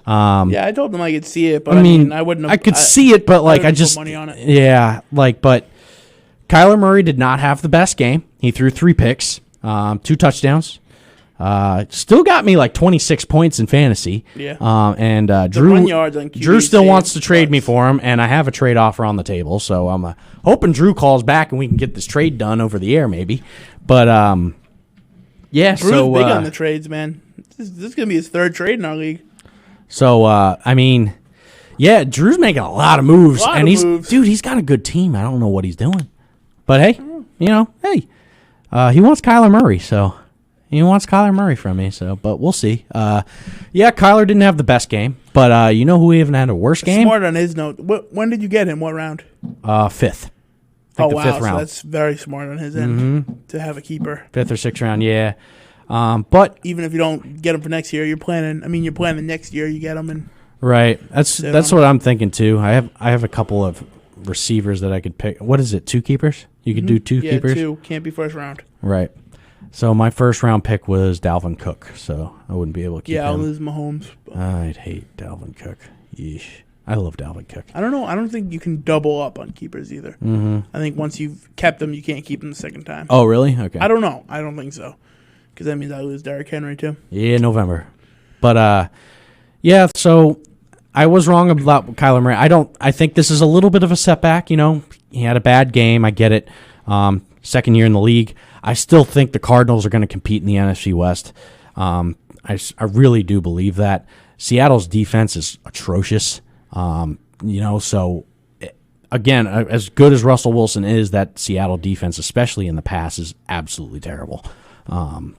yeah, I told them I could see it, but I mean I wouldn't have... I could see it, but like I just... put money on it. Yeah, but Kyler Murray did not have the best game. He threw 3 picks, 2 touchdowns. Still got me like 26 points in fantasy. Yeah. And The run yards on QB Drew still saved wants to trade me us. for him, and I have a trade offer on the table. So I'm hoping Drew calls back and we can get this trade done over the air, maybe. But yeah. Drew's so big on the trades, man. This is gonna be his 3rd trade in our league. so I mean, yeah, Drew's making a lot of moves, and moves. he's got a good team. I don't know what he's doing, but hey, he wants Kyler Murray, so. He wants Kyler Murray from me, but we'll see. Yeah, Kyler didn't have the best game, but you know who even had a worse game? Smart on his note. When did you get him? What round? 5th. Oh, the wow. 5th So round. that's very smart on his end to have a keeper. 5th or 6th round, yeah. But Even if you don't get him for next year, you're planning next year you get him. And right, that's what I'm thinking too. I have a couple of receivers that I could pick. What is it? 2 keepers? You could do 2 keepers? 2. Can't be first round. Right. So my first round pick was Dalvin Cook, so I wouldn't be able to keep Yeah, I'll him. lose Mahomes. But I'd hate Dalvin Cook. Yeesh. I love Dalvin Cook. I don't know. I don't think you can double up on keepers either. Mm-hmm. I think once you've kept them, you can't keep them the second time. Oh, really? Okay. I don't know. I don't think so. Because that means I lose Derrick Henry too. Yeah, November. But yeah, so I was wrong about Kyler Murray. I think this is a little bit of a setback, you know. He had a bad game, I get it. Second year in the league. I still think the Cardinals are going to compete in the NFC West. I really do believe that. Seattle's defense is atrocious. So again, as good as Russell Wilson is, that Seattle defense, especially in the pass, is absolutely terrible. I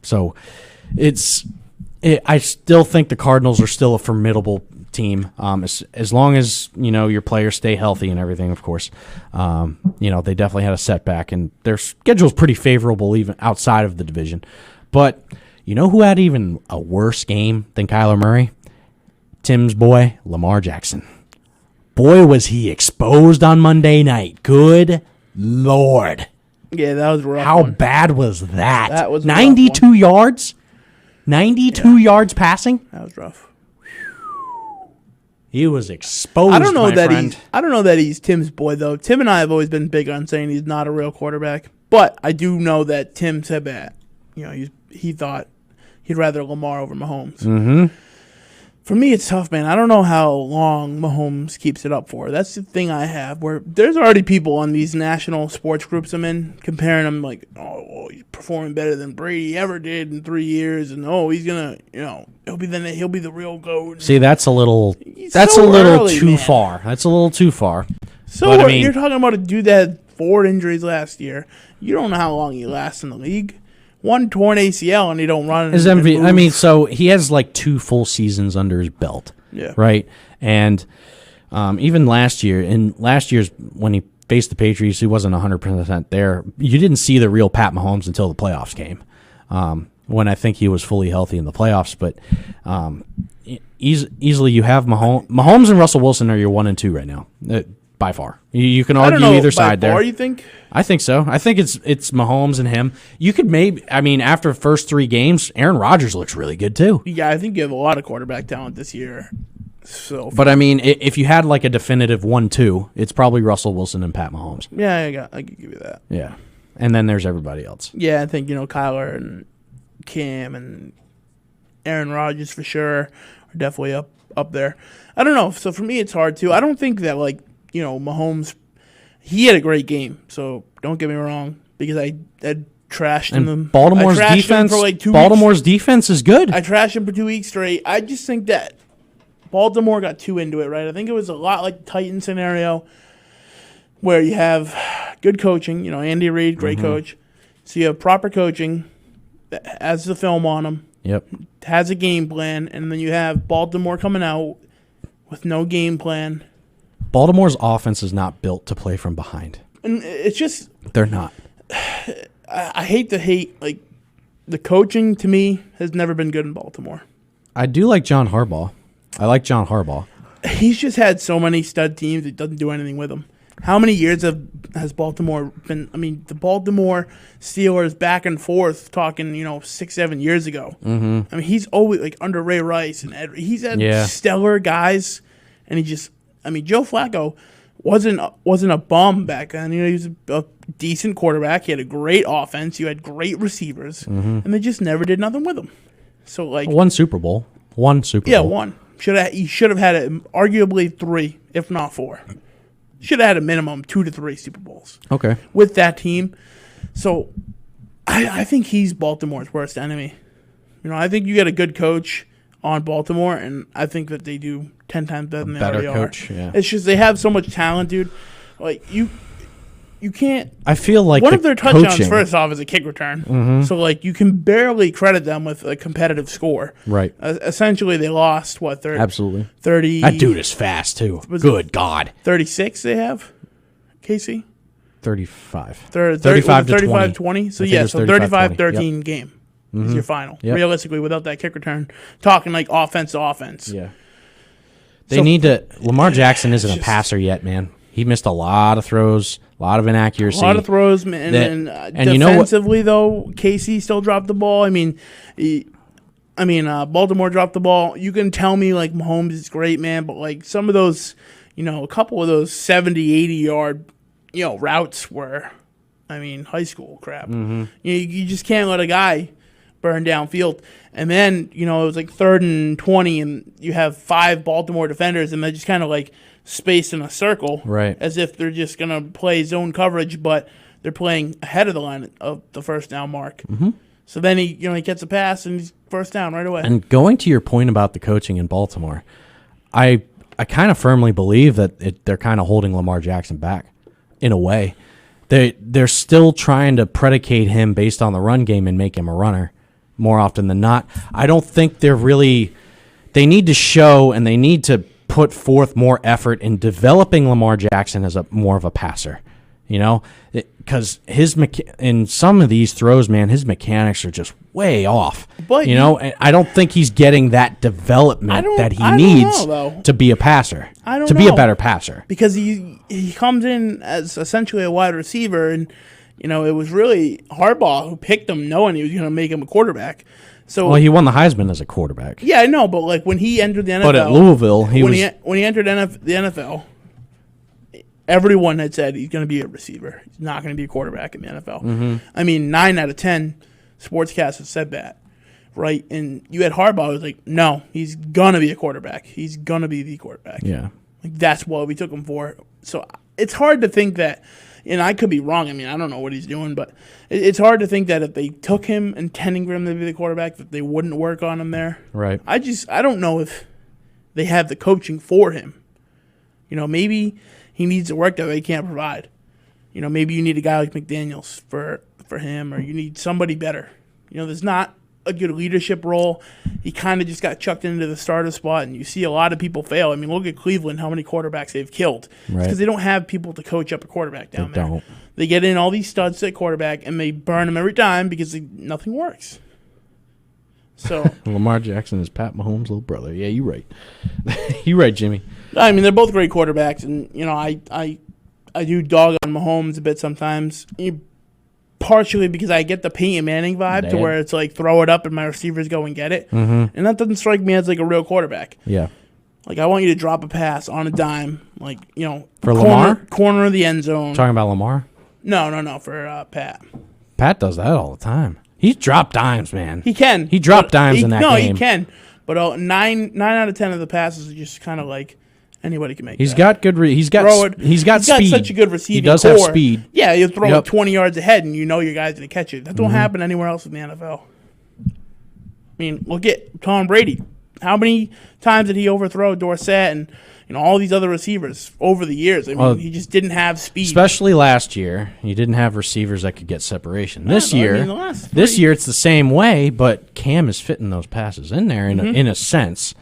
still think the Cardinals are still a formidable team. As long as your players stay healthy and everything, of course. They definitely had a setback, and their schedule's pretty favorable even outside of the division. But you know who had even a worse game than Kyler Murray? Tim's boy, Lamar Jackson. Boy, was he exposed on Monday night. Good Lord. Yeah, that was a rough. How one. bad was that? That was a rough 92 yards? 92 yards passing? That was rough. He was exposed. I don't know friend. I don't know that he's Tim's boy though. Tim and I have always been big on saying he's not a real quarterback, but I do know that Tim said that. He thought he'd rather Lamar over Mahomes. Mm-hmm. For me, it's tough, man. I don't know how long Mahomes keeps it up for. That's the thing I have, where there's already people on these national sports groups I'm in comparing him like, oh, he's performing better than Brady ever did in 3 years, and he's gonna, he'll be the real GOAT. See, that's a little so early, too man. far. That's a little too far. So But, I mean- you're talking about a dude that had 4 injuries last year. You don't know how long he lasts in the league. 1 torn ACL and he don't run. His and MV, I move. mean, so he has like 2 full seasons under his belt. Yeah. Right? And even last year, when he faced the Patriots, he wasn't 100% there. You didn't see the real Pat Mahomes until the playoffs came, when I think he was fully healthy in the playoffs. But easily you have Mahomes and Russell Wilson are your 1 and 2 right now, by far. You can I don't argue know, either by side there. far, you think? I think so. I think it's Mahomes and him. You could after the first 3 games, Aaron Rodgers looks really good too. Yeah, I think you have a lot of quarterback talent this year. So, But I mean, if you had like a definitive 1-2, it's probably Russell Wilson and Pat Mahomes. yeah, I can give you that. Yeah. And then there's everybody else. Yeah, I think Kyler and Cam and Aaron Rodgers for sure are definitely up there. I don't know. So for me, it's hard too. I don't think that Mahomes, he had a great game. So don't get me wrong, because I trashed him. Baltimore's defense for like 2 Baltimore's weeks. defense is good. I trashed him for 2 weeks straight. I just think that Baltimore got too into it, right? I think it was a lot like the Titans scenario where you have good coaching, Andy Reid, great coach. So you have proper coaching that has the film on him, has a game plan, and then you have Baltimore coming out with no game plan. Baltimore's offense is not built to play from behind. And it's just... They're not. I hate to hate, the coaching to me has never been good in Baltimore. I do like John Harbaugh. I like John Harbaugh. He's just had so many stud teams, it doesn't do anything with them. How many years has Baltimore been? I mean, the Baltimore Steelers back and forth talking, 6-7 years ago. Mm-hmm. I mean, he's always under Ray Rice and he's had stellar guys, and Joe Flacco wasn't a bum back then. He was a decent quarterback. He had a great offense. You had great receivers, and they just never did nothing with him. So one Super Bowl. Yeah, one. He should have had arguably 3, if not 4. Should have had a minimum 2 to 3 Super Bowls. Okay. With that team. So I think he's Baltimore's worst enemy. I think you get a good coach on Baltimore, and I think that they do 10 times better than they already coach, are. Yeah. It's just they have so much talent, dude. You can't. I feel like one of their touchdowns, first off, is a kick return. Mm-hmm. So you can barely credit them with a competitive score. Right. Essentially, they lost absolutely 30. That dude is fast too. Good God. 36 they have. Casey. 35. 35 to 20. So 35-13 yep. game is your final. Yep. Realistically, without that kick return, talking offense to offense. Yeah. They need to. Lamar Jackson isn't a passer yet, man. He missed a lot of throws, a lot of inaccuracy. A lot of throws, man. And defensively, though, KC still dropped the ball. Baltimore dropped the ball. You can tell me, Mahomes is great, man, but, some of those, a couple of those 70, 80-yard, routes were, high school crap. Mm-hmm. You just can't let a guy burn downfield. And then, it was 3rd and 20, and you have 5 Baltimore defenders, and they're just kind of, spaced in a circle, right? As if they're just going to play zone coverage, but they're playing ahead of the line of the first down mark. Mm-hmm. So then he gets a pass and he's first down right away. And going to your point about the coaching in Baltimore, I kind of firmly believe that they're kind of holding Lamar Jackson back in a way. They're still trying to predicate him based on the run game and make him a runner more often than not. I don't think they need to show, and they need to put forth more effort in developing Lamar Jackson as more of a passer, because in some of these throws, man, his mechanics are just way off. But and I don't think he's getting that development that he needs to be a passer, be a better passer. Because he comes in as essentially a wide receiver, and it was really Harbaugh who picked him, knowing he was going to make him a quarterback. So, he won the Heisman as a quarterback. Yeah, I know, but when he entered the NFL, but at Louisville, when he entered the NFL, everyone had said he's going to be a receiver. He's not going to be a quarterback in the NFL. Mm-hmm. 9 out of 10 sportscasters said that, right? And you had Harbaugh who was no, he's going to be a quarterback. He's going to be the quarterback. Yeah, that's what we took him for. So it's hard to think that. And I could be wrong. I don't know what he's doing, but it's hard to think that if they took him intending for him to be the quarterback, that they wouldn't work on him there. Right. I don't know if they have the coaching for him. Maybe he needs the work that they can't provide. Maybe you need a guy like McDaniels for him, or you need somebody better. There's not a good leadership role. He kind of just got chucked into the starter spot, and you see a lot of people fail. Look at Cleveland, how many quarterbacks they've killed. Right. Because they don't have people to coach up a quarterback down there. Don't. They get in all these studs at quarterback, and they burn them every time because nothing works. So Lamar Jackson is Pat Mahomes' little brother. Yeah, you're right. You're right, Jimmy. They're both great quarterbacks, and I do dog on Mahomes a bit sometimes. Partially because I get the Peyton Manning vibe to where it's throw it up and my receivers go and get it. Mm-hmm. And that doesn't strike me as a real quarterback. Yeah. I want you to drop a pass on a dime, for Lamar? Corner of the end zone. Talking about Lamar? No, for Pat. Pat does that all the time. He's dropped dimes, man. He can. He dropped dimes in that game. No, he can. But nine out of 10 of the passes are just kind of like anybody can make. He's got good. He's got speed. He's got such a good receiving. He does core. have speed. Yeah, you throw it 20 yards ahead, and you know your guy's going to catch it. That don't happen anywhere else in the NFL. I mean, look at Tom Brady. How many times did he overthrow Dorsett and all these other receivers over the years? I mean, he just didn't have speed. Especially last year, he didn't have receivers that could get separation. This year, it's the same way, but Cam is fitting those passes in there in a sense,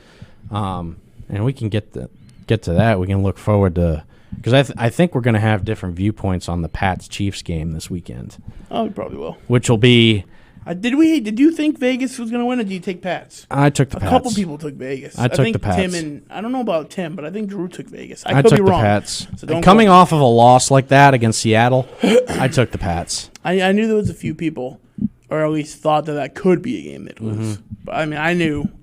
and we can get to that. We can look forward to, because I think we're going to have different viewpoints on the Pats-Chiefs game this weekend. Oh, we probably will. Which will be. Did you think Vegas was going to win, or did you take Pats? I took the Pats. A couple people took Vegas. I took the Pats. I don't know about Tim, but I think Drew took Vegas. I took the Pats. So coming off of a loss like that against Seattle, I took the Pats. I knew there was a few people, or at least thought that could be a game they'd lose. But I mean,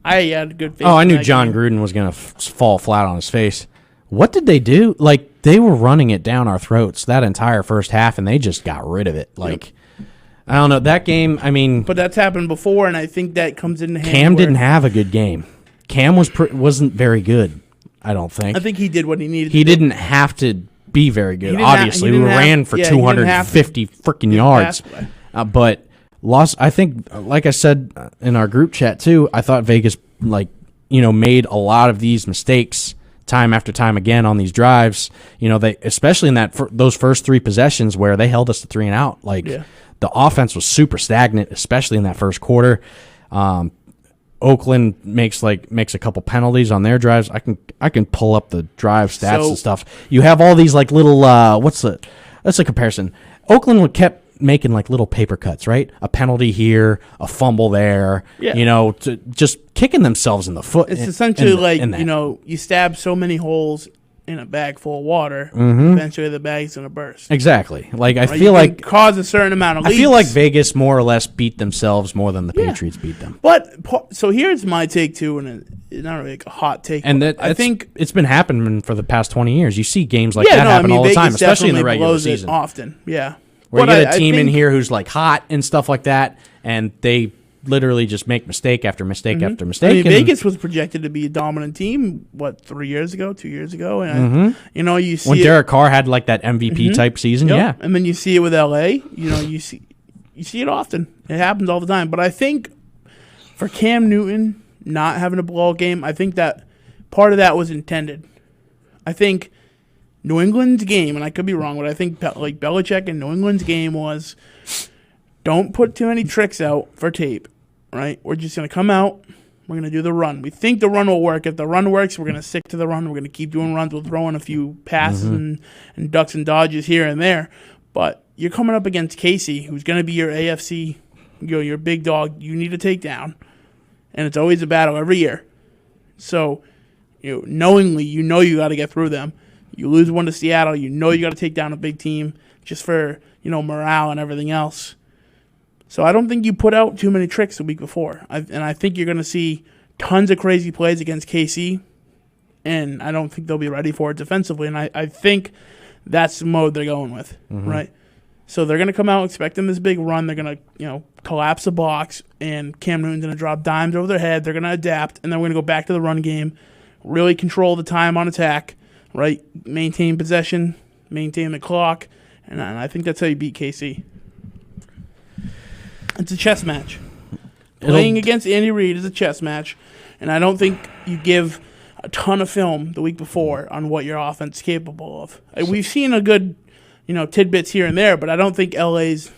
I had good faith. Oh, I knew John Gruden was going to fall flat on his face. What did they do? Like, they were running it down our throats that entire first half, and they just got rid of it. Like, I don't know. That game, I mean... But that's happened before, and I think that comes into handy. Cam didn't have a good game. Cam wasn't very good, I don't think. I think he did what he needed to do. He didn't have to be very good. Obviously, we ran for 250 freaking yards. But lost, I think, like I said in our group chat, too, I thought Vegas, made a lot of these mistakes time after time again on these drives. They, especially in those first three possessions where they held us to 3 and out. The offense was super stagnant, especially in that first quarter. Oakland makes a couple penalties on their drives. I can pull up the drive stats and stuff. You have all these little that's a comparison. Oakland kept making little paper cuts, right? A penalty here, a fumble there. Yeah. Just kicking themselves in the foot. It's essentially you stab so many holes in a bag full of water, eventually the bag's going to burst. Exactly. I feel like cause a certain amount of leaks. I feel like Vegas more or less beat themselves more than the Patriots beat them. But so here's my take too, and it's not really a hot take. And I think it's been happening for the past 20 years. You see games like that happen all the time, especially in the regular season. Often, yeah. Where you get a team in here who's hot and stuff like that, and they literally just make mistake after mistake after mistake. I mean, Vegas was projected to be a dominant team, 2 years ago? And, you see when Derek Carr had that MVP type season, yeah. And then you see it with LA. You see it often. It happens all the time. But I think for Cam Newton not having a blowout game, I think that part of that was intended. I think New England's game, and I could be wrong, but I think Belichick and New England's game was, don't put too many tricks out for tape, right? We're just going to come out. We're going to do the run. We think the run will work. If the run works, we're going to stick to the run. We're going to keep doing runs. We'll throw in a few passes and ducks and dodges here and there. But you're coming up against Casey, who's going to be your AFC, your big dog. You need to take down. And it's always a battle every year. So, knowingly, you got to get through them. You lose one to Seattle, you got to take down a big team just for, morale and everything else. So I don't think you put out too many tricks the week before. And I think you're going to see tons of crazy plays against KC, and I don't think they'll be ready for it defensively. And I think that's the mode they're going with, right? So they're going to come out expecting this big run. They're going to, collapse the box, and Cam Newton's going to drop dimes over their head. They're going to adapt, and then we're going to go back to the run game, really control the time on attack, right? Maintain possession, maintain the clock, and I think that's how you beat KC. It's a chess match. Playing against Andy Reid is a chess match, and I don't think you give a ton of film the week before on what your offense is capable of. We've seen a good, tidbits here and there, but I don't think Las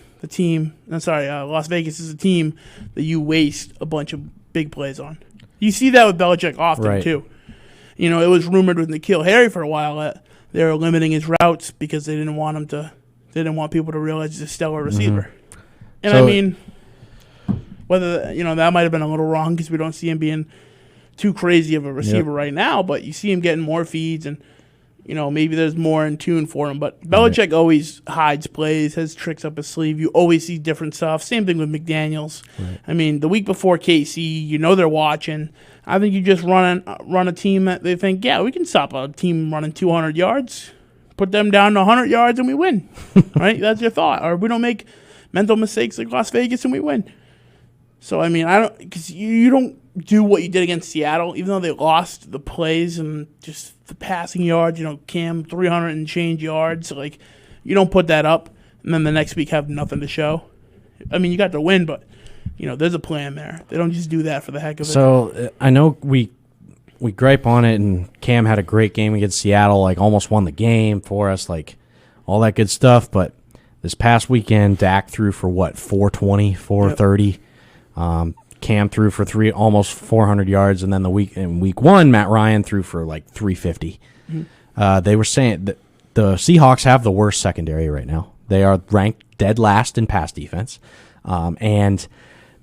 Vegas is a team that you waste a bunch of big plays on. You see that with Belichick often, too. It was rumored with N'Keal Harry for a while that they were limiting his routes because they didn't want people to realize he's a stellar receiver. And whether that might have been a little wrong because we don't see him being too crazy of a receiver right now, but you see him getting more feeds and maybe there's more in tune for him. But Belichick always hides plays, has tricks up his sleeve. You always see different stuff. Same thing with McDaniels. Right. I mean, the week before KC, they're watching. I think you just run a team that they think, we can stop a team running 200 yards, put them down to 100 yards, and we win. Right? That's your thought. Or we don't make mental mistakes like Las Vegas and we win. So I mean, I don't because you don't do what you did against Seattle, even though they lost the plays and just the passing yards. Cam 300 and change yards. Like you don't put that up, and then the next week have nothing to show. I mean, you got the win, but there's a plan there. They don't just do that for the heck of it. So I know we gripe on it, and Cam had a great game against Seattle, like almost won the game for us, like all that good stuff. But this past weekend, Dak threw for 420, 430. Cam threw for almost 400 yards, and then in week one, Matt Ryan threw for like 350. Mm-hmm. They were saying that the Seahawks have the worst secondary right now. They are ranked dead last in pass defense, and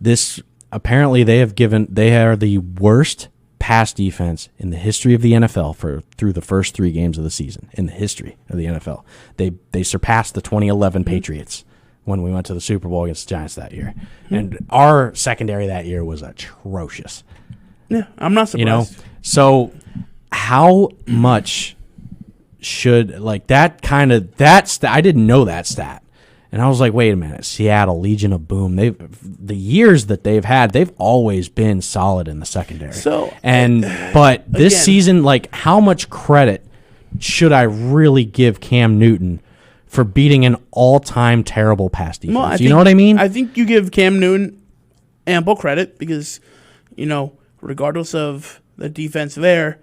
this apparently they are the worst pass defense in the history of the NFL through the first 3 games of the season in the history of the NFL. They surpassed the 2011 Patriots when we went to the Super Bowl against the Giants that year. And our secondary that year was atrocious. Yeah, I'm not surprised. So how much should I didn't know that stat. And I was like, wait a minute, Seattle, Legion of Boom, the years that they've had, they've always been solid in the secondary. But this season, how much credit should I really give Cam Newton for beating an all-time terrible pass defense? Well, you know what I mean? I think you give Cam Newton ample credit because, regardless of the defense there,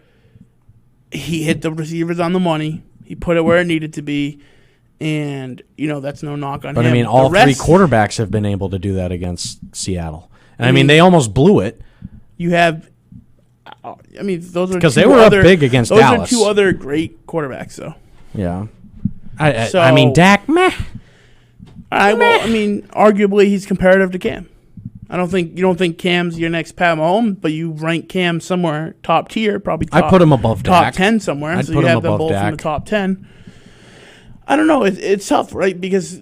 he hit the receivers on the money. He put it where it needed to be. And, that's no knock on him. But, I mean, all 3 quarterbacks have been able to do that against Seattle. And, I mean, they almost blew it. You have – those are because they were up big against Dallas. Those are 2 other great quarterbacks, though. Yeah. I mean, Dak, meh. Arguably he's comparative to Cam. You don't think Cam's your next Pat Mahomes, but you rank Cam somewhere top tier, probably I put him above top Dak. 10 somewhere. I'd so put you him have them above both Dak. in the top 10. I don't know. It's tough, right? Because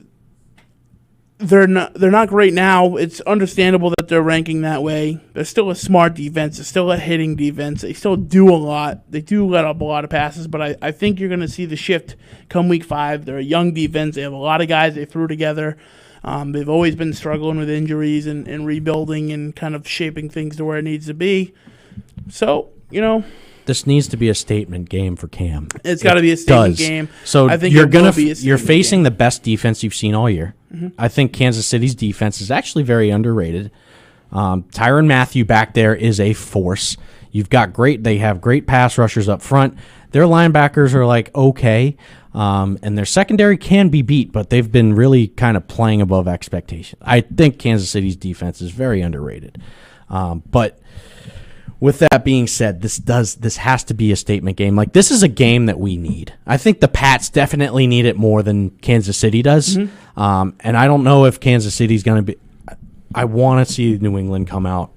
they're not great now. It's understandable that they're ranking that way. They're still a smart defense. They're still a hitting defense. They still do a lot. They do let up a lot of passes, but I think you're going to see the shift come week 5. They're a young defense. They have a lot of guys they threw together. They've always been struggling with injuries and rebuilding and kind of shaping things to where it needs to be. So, this needs to be a statement game for Cam. It's got to be a statement game. So I think you're facing the best defense you've seen all year. Mm-hmm. I think Kansas City's defense is actually very underrated. Tyrann Mathieu back there is a force. They have great pass rushers up front. Their linebackers are okay. And their secondary can be beat, but they've been really kind of playing above expectations. I think Kansas City's defense is very underrated. But with that being said, this has to be a statement game. This is a game that we need. I think the Pats definitely need it more than Kansas City does. Mm-hmm. And I don't know if Kansas City's going to be. I want to see New England come out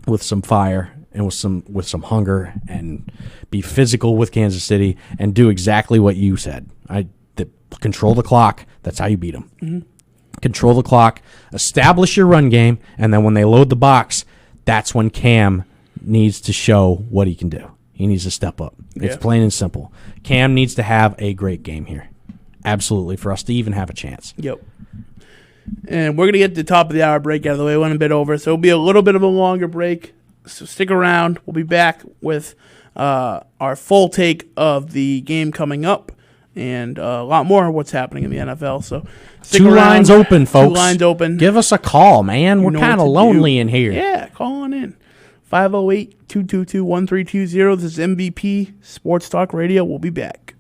with some fire and with some hunger and be physical with Kansas City and do exactly what you said. Control the clock. That's how you beat them. Mm-hmm. Control the clock, establish your run game, and then when they load the box, that's when Cam needs to show what he can do. He needs to step up. Yeah. It's plain and simple. Cam needs to have a great game here. Absolutely, for us to even have a chance. Yep. And we're going to get the top of the hour break out of the way. Went a bit over, so it'll be a little bit of a longer break. So stick around. We'll be back with our full take of the game coming up and a lot more of what's happening in the NFL. So stick around. Lines open, folks. 2 lines open. Give us a call, man. We're kind of lonely in here. Yeah, call on in. 508-222-1320. This is MVP Sports Talk Radio. We'll be back.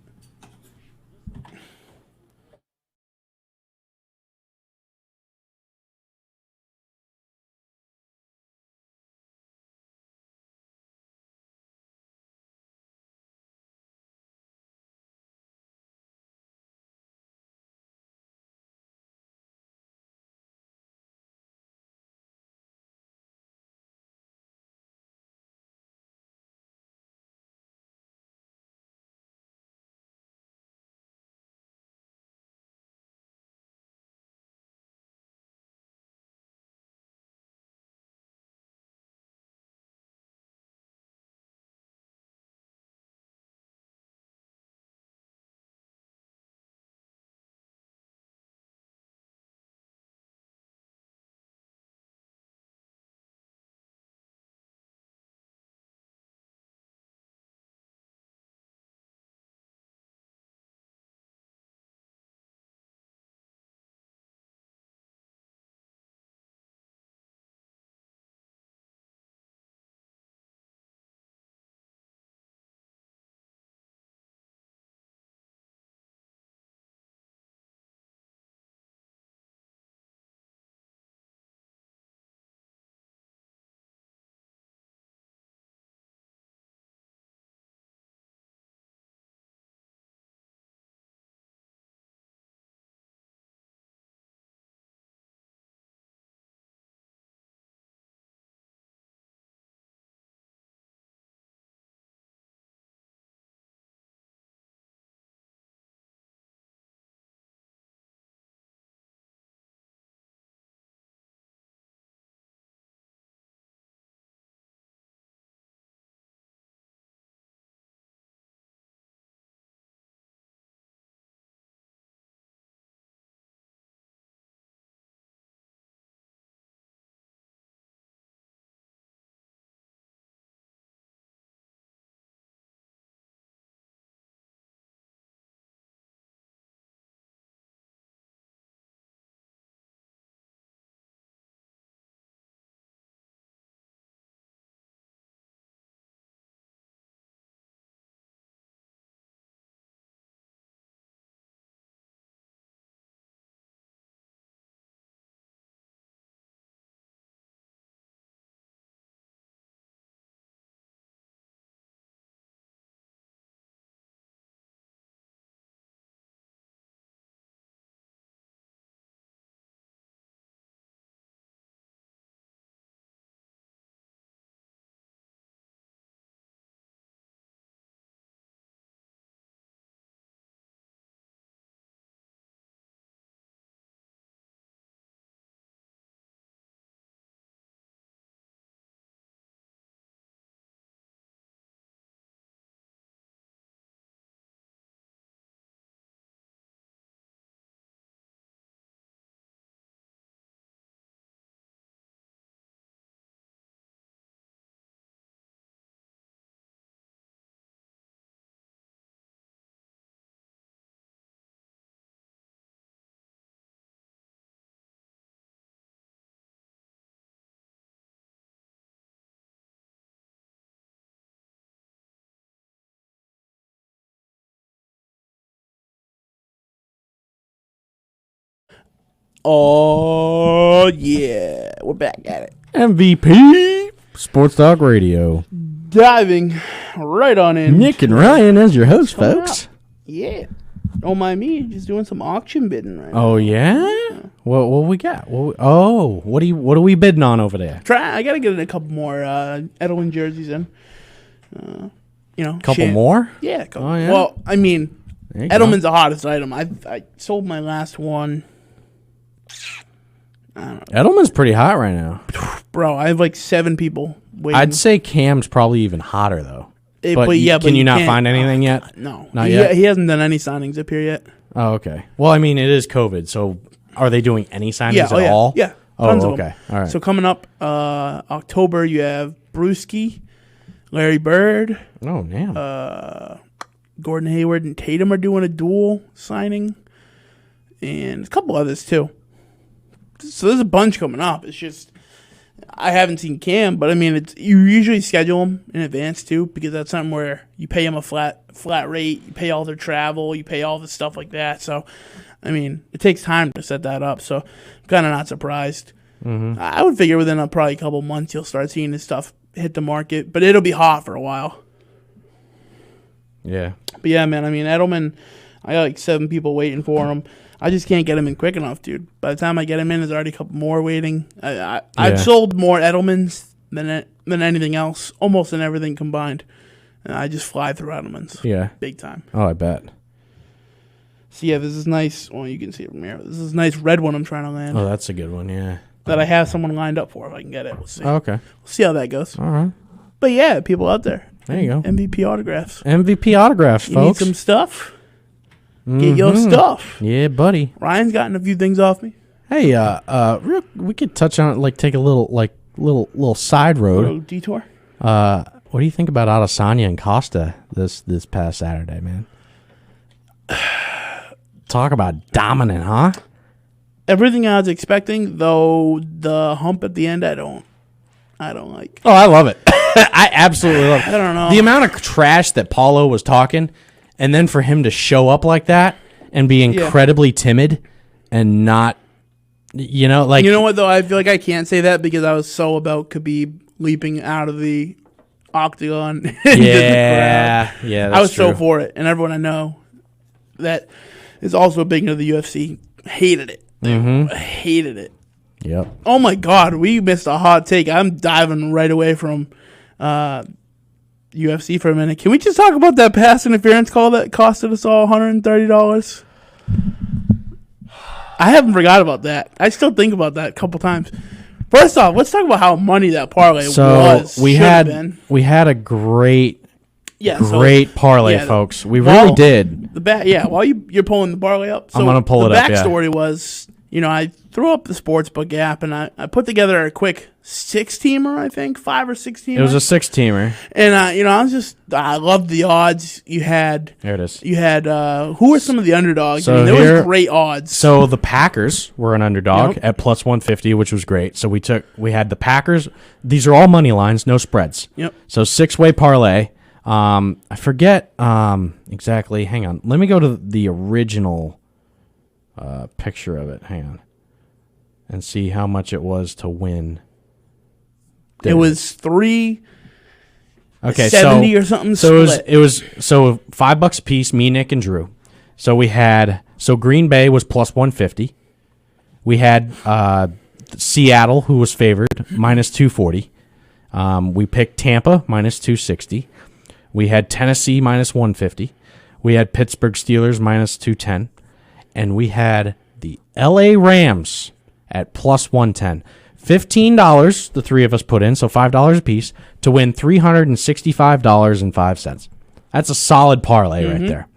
Oh, yeah. We're back at it. MVP Sports Talk Radio. Diving right on in. Nick and Ryan as your host, Coming folks. up. Yeah. Don't mind me. Just doing some auction bidding right now. Oh yeah. What we got? What are we bidding on over there? I got to get in a couple more Edelman jerseys in. Couple more? Yeah. Oh, yeah? Well, I mean, There you Edelman's the hottest item. I sold my last one. Edelman's pretty hot right now. Bro, I have like 7 people waiting. I'd say Cam's probably even hotter though. But Can you not can't- find anything yet? No. Not yet? He hasn't done any signings up here yet. Oh, okay. Well, I mean, it is COVID, so are they doing any signings at all? Yeah. Oh, Tons of okay. them. All right. So coming up October, you have Brewski, Larry Bird, Oh, damn. Gordon Hayward, and Tatum are doing a dual signing, and a couple others too. So there's a bunch coming up. It's just I haven't seen Cam, but I mean, you usually schedule them in advance too, because that's something where you pay them a flat rate, you pay all their travel, you pay all the stuff like that. So, I mean, it takes time to set that up. So, I'm kind of not surprised. Mm-hmm. I would figure within probably a couple months you'll start seeing this stuff hit the market, but it'll be hot for a while. Yeah. But yeah, man, I mean, Edelman, I got like 7 people waiting for him. I just can't get him in quick enough, dude. By the time I get him in, there's already a couple more waiting. I've sold more Edelmans than anything else, almost in everything combined. And I just fly through Edelmans. Yeah. Big time. Oh, I bet. So yeah, this is nice. Well, you can see it from here. This is a nice red one I'm trying to land. Oh, that's a good one, yeah. That I have someone lined up for if I can get it. We'll see. Oh, okay. We'll see how that goes. All right. But yeah, people out there. There you go. MVP autographs. MVP autographs, You folks. need some stuff? Get your stuff. Yeah, buddy. Ryan's gotten a few things off me. Hey, we could touch on it, like take a little side A road. little detour. What do you think about Adesanya and Costa this past Saturday, man? Talk about dominant, huh? Everything I was expecting, though the hump at the end I don't like. Oh, I love it. I absolutely love it. I don't know. The amount of trash that Paulo was talking, and then for him to show up like that and be incredibly timid and not, like... You know what, though? I feel like I can't say that because I was so about Khabib leaping out of the octagon into the crowd. Yeah, that's I was so true. for it. And everyone I know that is also big into the UFC hated it. They hated it. Yep. Oh, my God. We missed a hot take. I'm diving right away from UFC for a minute. Can we just talk about that pass interference call that costed us all $130? I haven't forgot about that. I still think about that a couple times. First off, let's talk about how money that parlay was. we had a great parlay, yeah, folks. We really did. While you're pulling the parlay up. So I'm gonna pull it up. The backstory was, I threw up the Sportsbook app and I put together a quick 6-teamer, I think, 5 or 6-teamer. It was a 6-teamer. And I loved the odds. You had There it is. You had who were some of the underdogs? So there was great odds. So the Packers were an underdog at plus 150, which was great. So we had the Packers. These are all money lines, no spreads. Yep. So 6-way parlay. I forget exactly. Hang on. Let me go to the original picture of it. Hang on. And see how much it was to win. It was 3. Okay, 70 or something. So split. it was $5 a piece. Me, Nick, and Drew. So we had Green Bay was plus 150. We had Seattle, who was favored, minus 240. We picked Tampa minus 260. We had Tennessee minus 150. We had Pittsburgh Steelers minus 210, and we had the L.A. Rams at plus 110. $15 the three of us put in, so $5 a piece, to win $365.05. That's a solid parlay right there.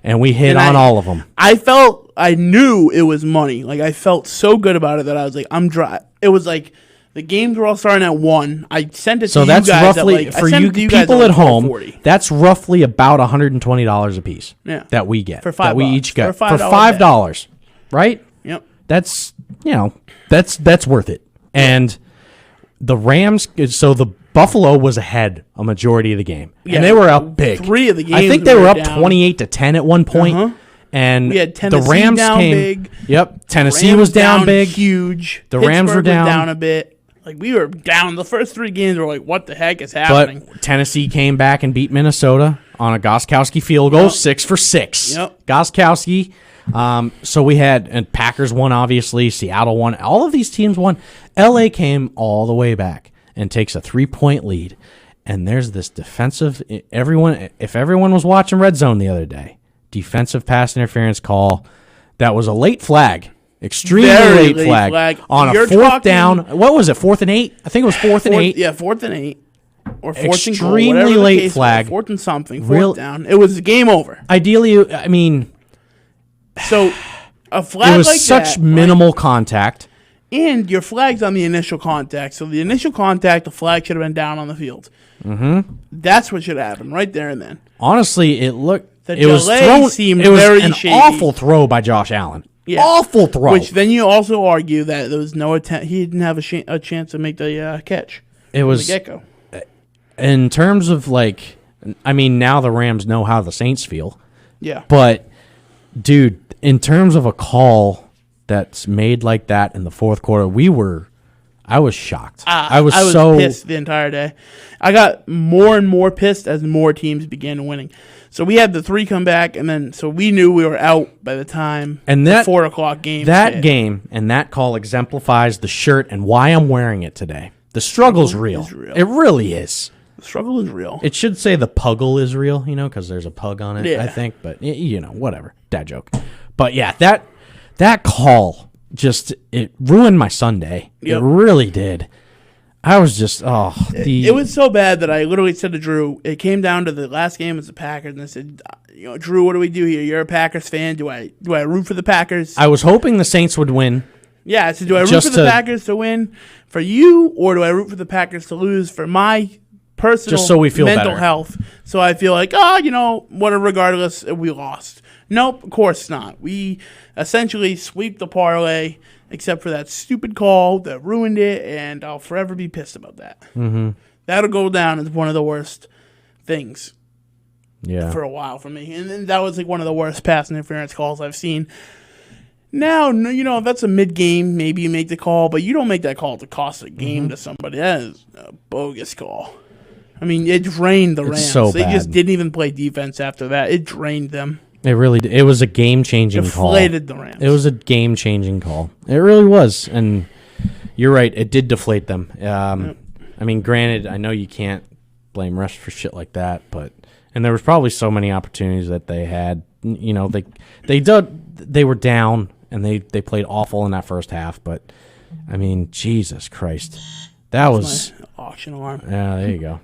And we hit on all of them. I knew it was money. Like, I felt so good about it that I was like, I'm dry. It was like the games were all starting at 1. I sent it to you guys. So that's roughly, for you people at home, that's roughly about $120 a piece that we get. For $5. That we each get. For $5. Right? Yep. That's, that's worth it. And the Rams, so the Buffalo was ahead a majority of the game. Yeah, and they were up big. 3 of the games. I think they were up 28-10 at one point. And We had Tennessee the Rams down came. big. Yep, Tennessee Rams was down big. huge. The Rams were Pittsburgh was down. a bit. Like, we were down. The first 3 games were like, what the heck is happening? But Tennessee came back and beat Minnesota on a Goskowski field goal, Yep. 6 for 6. Yep. Goskowski. So we had, and Packers won, obviously. Seattle won. All of these teams won. LA came all the way back and takes a 3-point lead. And there's this defensive, if everyone was watching Red Zone the other day, defensive pass interference call that was a late flag. Extremely Very late flag on You're a 4th talking- down. What was it? 4th and 8? I think it was 4th and 8. Yeah, 4th and 8. Or 4th and goal, Extremely whatever the late case was, flag. 4th and something. 4th Real- down. It was game over. Ideally, I mean, So, a flag it was like such that, minimal contact. and your flag's on the initial contact. So, the initial contact, the flag should have been down on the field. Mm-hmm. That's what should happen right there and then. Honestly, it looked. The It was delay thrown. seemed It was very an shady. awful throw by Josh Allen. Yeah. Awful throw. Which then you also argue that there was no attempt. He didn't have a chance to make the catch. It From was the get-go. in terms of like. I mean, now the Rams know how the Saints feel, Yeah. but dude, in terms of a call that's made like that in the fourth quarter, I was shocked. I was so pissed the entire day. I got more and more pissed as more teams began winning. So we had the 3 come back, and then so we knew we were out by the time And the that- 4 o'clock game. That hit. game and that call exemplifies the shirt and why I'm wearing it today. The struggle's real. is real. It really is. The struggle is real. It should say the puggle is real, because there's a pug on it, Yeah. I think. But, whatever. Dad joke. But, yeah, that call just, it ruined my Sunday. Yep. It really did. I was just, It was so bad that I literally said to Drew, it came down to the last game as the Packers, and I said, Drew, what do we do here? You're a Packers fan. Do I root for the Packers? I was hoping the Saints would win. Yeah, I said, do I root Just for the to- Packers to win for you, or do I root for the Packers to lose for my personal Just so we feel mental better. health? So I feel like, whatever, regardless, we lost. Nope, of course not. We essentially sweep the parlay, except for that stupid call that ruined it, and I'll forever be pissed about that. Mm-hmm. That'll go down as one of the worst things Yeah. for a while for me. And then that was like one of the worst pass interference calls I've seen. Now, if that's a mid-game, maybe you make the call, but you don't make that call to cost a game to somebody. That is a bogus call. I mean, it drained the Rams. so They just bad. didn't even play defense after that. It drained them. It really did. It was a game-changing call. Deflated the Rams. It was a game-changing call. It really was, and you're right. It did deflate them. I mean, granted, I know you can't blame refs for shit like that, and there was probably so many opportunities that they had. They were down and they played awful in that first half. But I mean, Jesus Christ, that was My auction alarm. yeah. There you go.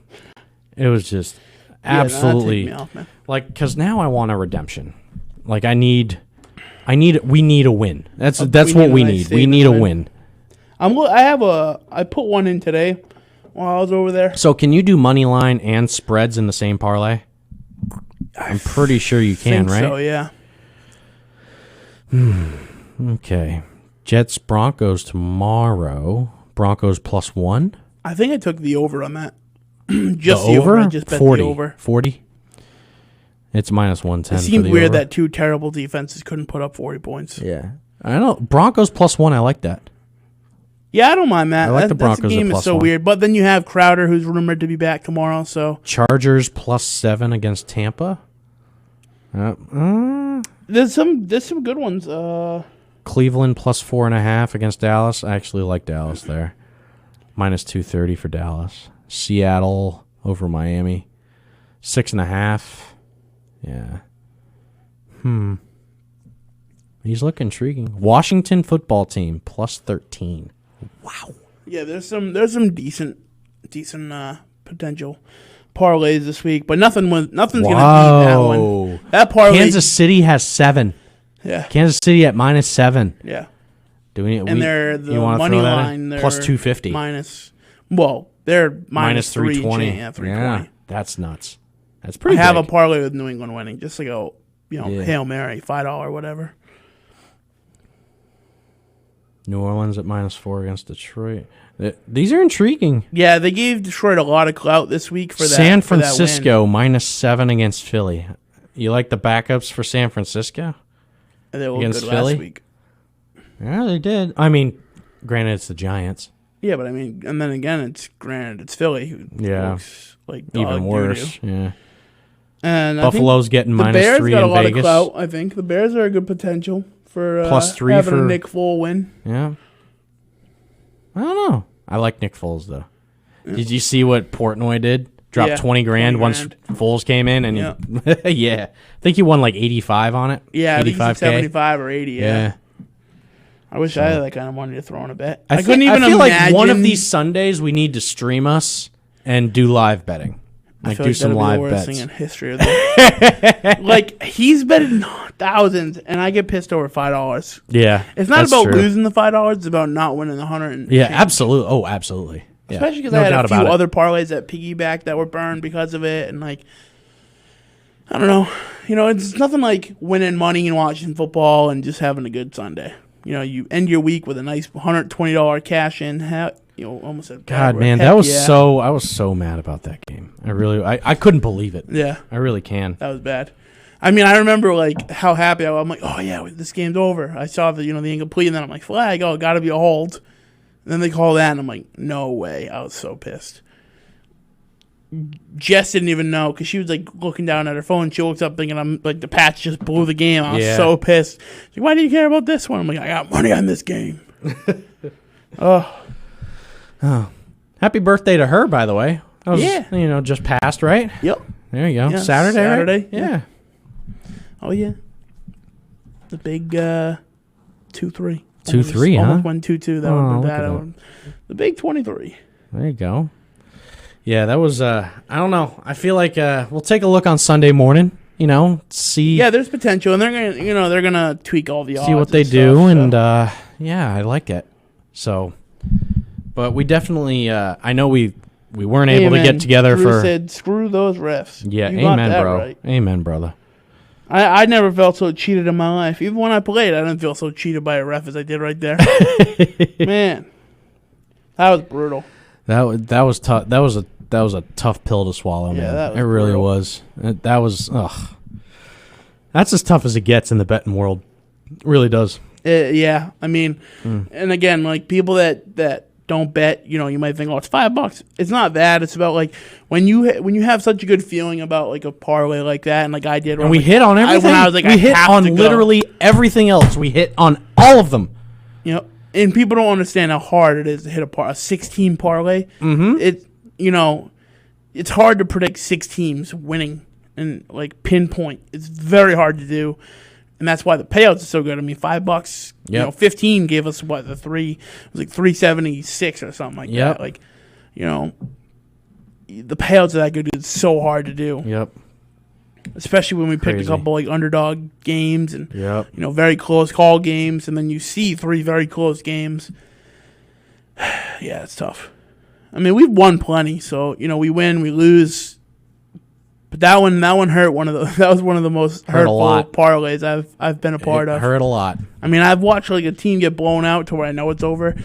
It was just Yeah, absolutely. that'd take me off, man. Like, because now I want a redemption. Like, we need a win. That's what we need a nice need. We statement need a win. win. I put one in today while I was over there. So, can you do money line and spreads in the same parlay? I'm pretty sure you can, Think right? So, yeah. Okay. Jets Broncos tomorrow. Broncos +1. I think I took the over on that. Just The the over. over? I just bet 40. the over. 40. It's -110. It for seemed the weird over. that 2 terrible defenses couldn't put up 40 points. Yeah. I don't know. Broncos +1. I like that. Yeah, I don't mind that. I like the That's Broncos at game is so +1. weird. But then you have Crowder, who's rumored to be back tomorrow. So Chargers +7 against Tampa. there's some good ones. Cleveland +4.5 against Dallas. I actually like Dallas there. -230 for Dallas. Seattle over Miami. 6.5. Yeah. These look intriguing. Washington football team +13. Wow. Yeah, there's some decent potential parlays this week, but nothing's gonna beat that one. That parlay, Kansas City has 7. yeah, Kansas City at -7. yeah, Do we? and they're the you wanna money throw that line. in? They're +250. They're -320. Yeah, 320. That's nuts. That's I pretty. have a big. parlay with New England winning, just like a Yeah. Hail Mary, $5 whatever. New Orleans at -4 against Detroit. These are intriguing. Yeah, they gave Detroit a lot of clout this week for that. San for that win. Francisco -7 against Philly. You like the backups for San Francisco? And they looked Against good Philly? last week. Yeah, they did. I mean, granted, it's the Giants. Yeah, but I mean, and then again, it's Philly who looks like dog Even worse. doo-doo. Yeah. And Buffalo's getting the -3 Bears got a in lot Vegas. of clout. I think the Bears are a good potential for +3 having for a Nick Foles win. Yeah. I don't know. I like Nick Foles though. Did you see what Portnoy did? Dropped Yeah, 20 grand 20 once grand. Foles came in, and yeah, I think he won like 85 on it. Yeah, I think he's 85K. 75 or 80. Yeah. I wish I had that kind of money to throw in a bet. I couldn't even feel imagine. like one of these Sundays we need to stream us and do live betting. I Like feel do like some that'd be live the worst bets. thing in history of the Like he's betting thousands, and I get pissed over $5. Yeah. It's not that's about true. losing the $5. It's about not winning the 100. and Yeah, change. absolutely. Oh, absolutely. Yeah. Especially because No I had doubt a few about it. other parlays that piggyback that were burned because of it, and like, I don't know. It's nothing like winning money and watching football and just having a good Sunday. You end your week with a nice $120 cash in. Almost a God, man, that was so. I was so mad about that game. I couldn't believe it. Yeah, I really can. that was bad. I mean, I remember like how happy I'm like, oh yeah, this game's over. I saw the incomplete, and then I'm like, flag, oh, gotta be a hold. And then they call that, and I'm like, no way. I was so pissed. Jess didn't even know because she was like looking down at her phone. She looks up thinking I'm like the Pats just blew the game. I was so pissed. She's like, why do you care about this one? I'm like, I got money on this game. Oh, happy birthday to her, by the way. That was, just passed, right? Yep. There you go. Yeah, Saturday, right? Saturday, Yeah. Oh yeah. The big 2-3. 2-3, huh? Almost won 2-2. That would have look been at bad. The big 23. There you go. Yeah, that was. I don't know. I feel like we'll take a look on Sunday morning. See. Yeah, there's potential, and they're gonna tweak all the odds. See what they and do, stuff, and so. yeah, I like it. So, but we definitely. I know we weren't able to get together Drew for. said, screw those refs. Yeah, You got amen, that bro. right. Amen, brother. I never felt so cheated in my life. Even when I played, I didn't feel so cheated by a ref as I did right there. Man, that was brutal. That was tough. That was a tough pill to swallow, man. that was it really brutal. was. That was. Ugh. That's as tough as it gets in the betting world. It really does. Yeah, I mean, and again, like people that don't bet, you might think, oh, it's $5. It's not that. It's about like when you have such a good feeling about like a parlay like that, and like I did, And we hit on everything. I was like, we I hit have on to go. literally everything else. We hit on all of them. And people don't understand how hard it is to hit a 16 parlay. Mm-hmm. It's hard to predict 6 teams winning and like pinpoint. It's very hard to do, and that's why the payouts are so good. I mean, $5. Yep. 15 gave us what the 3. It was like 376 or something like Yep. that. Like, the payouts are that good. It's so hard to do, Yep. especially when we picked a Crazy. couple like underdog games and Yep. very close call games, and then you see 3 very close games. Yeah, it's tough. I mean, we've won plenty, so we win, we lose. But that one hurt. That was one of the most Hurt a hurtful lot. parlays I've been a part of. Hurt a lot. I mean, I've watched like a team get blown out to where I know it's over,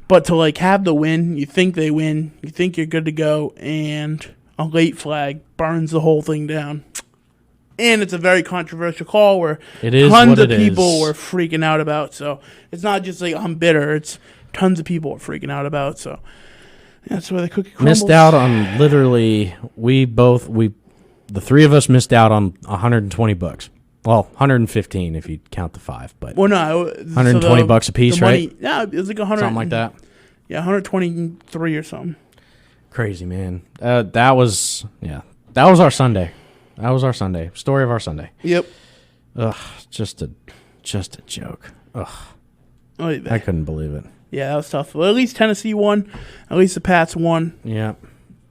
but to like have the win, you think they win, you think you're good to go, and a late flag burns the whole thing down. And it's a very controversial call where It is tons what of it people is. were freaking out about. So it's not just like I'm bitter. It's tons of people are freaking out about. So that's where the cookie crumbles. Missed out on literally. The 3 of us missed out on $120. Well, 115 if you count the 5, but Well, no, $120 a piece, right? Yeah, it was like 100, Something like that. Yeah, 123 or something. Crazy, man. That was our Sunday. That was our Sunday. Story of our Sunday. Yep. Ugh, just a joke. Ugh, Oh, yeah. I couldn't believe it. Yeah, that was tough. Well, at least Tennessee won. At least the Pats won. Yeah.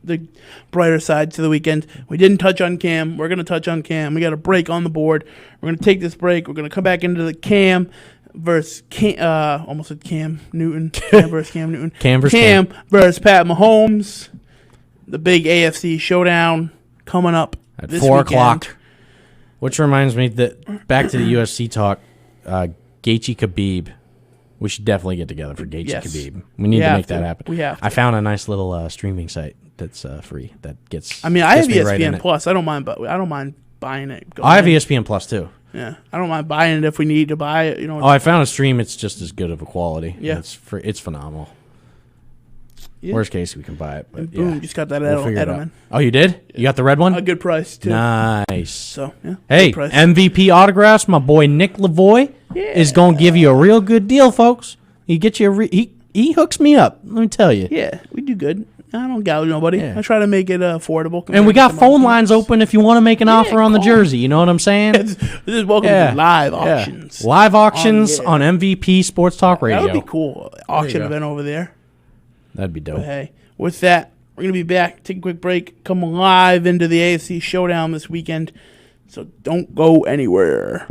The brighter side to the weekend. We didn't touch on Cam. We're going to touch on Cam. We got a break on the board. We're going to take this break. We're going to come back into the Cam versus almost said Cam Newton. Cam versus Cam Newton. Cam versus Pat Mahomes. The big AFC showdown coming up At this 4 weekend. o'clock. Which reminds me that back to the UFC talk, Gaethje Khabib. We should definitely get together for Gaethje Yes. Khabib. We need to have make that to. happen. We have to. I found a nice little streaming site that's free that gets. I mean, I have gets me right in ESPN it. Plus. I don't mind, but I don't mind buying it. I have ESPN Plus too. Yeah, I don't mind buying it if we need to buy it. Oh, I found a stream. It's just as good of a quality. Yeah. It's phenomenal. Yeah. Worst case, we can buy it. But And boom, just got that Edelman. Oh, you did? You got the red one? A good price, too. Nice. So, yeah. Hey, good price. MVP autographs. My boy Nick Lavoie is going to give you a real good deal, folks. He gets you he hooks me up. Let me tell you. Yeah, we do good. I don't gouge nobody. Yeah. I try to make it affordable. And we got compared to phone some lines other teams. open if you want to make an offer on the call. jersey. You know what I'm saying? This is welcome to live auctions. Live auctions yeah. on MVP Sports Talk Radio. That would be cool. Auction go. event over there. That'd be dope. But hey, with that, we're going to be back. Take a quick break. Come live into the AFC Showdown this weekend. So don't go anywhere.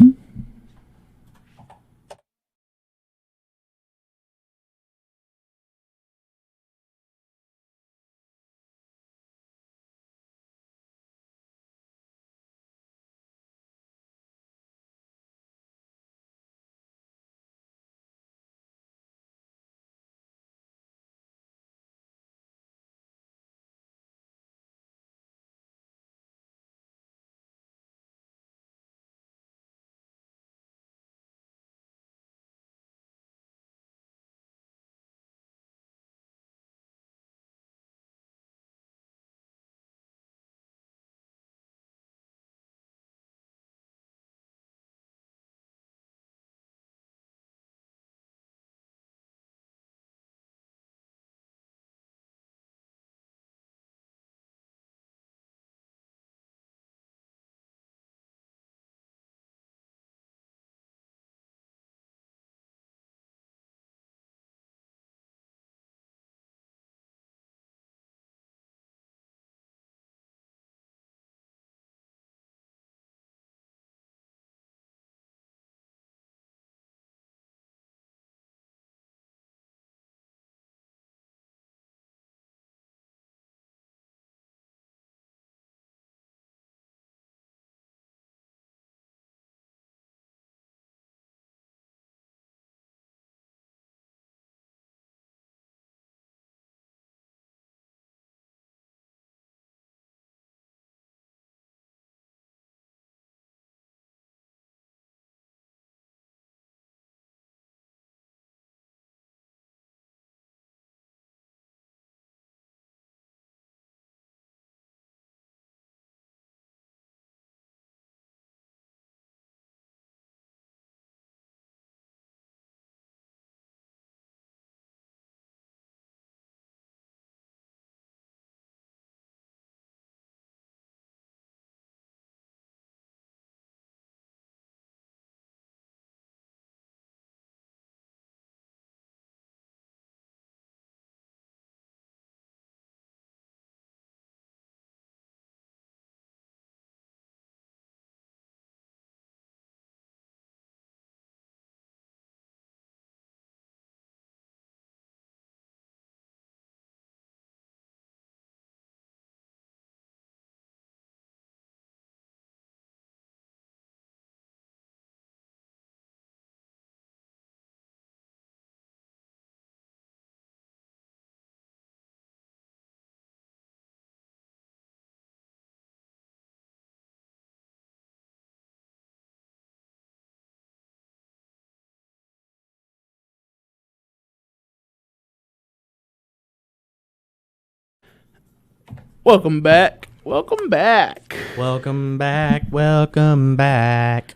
Welcome back. Welcome back. Welcome back. Welcome back.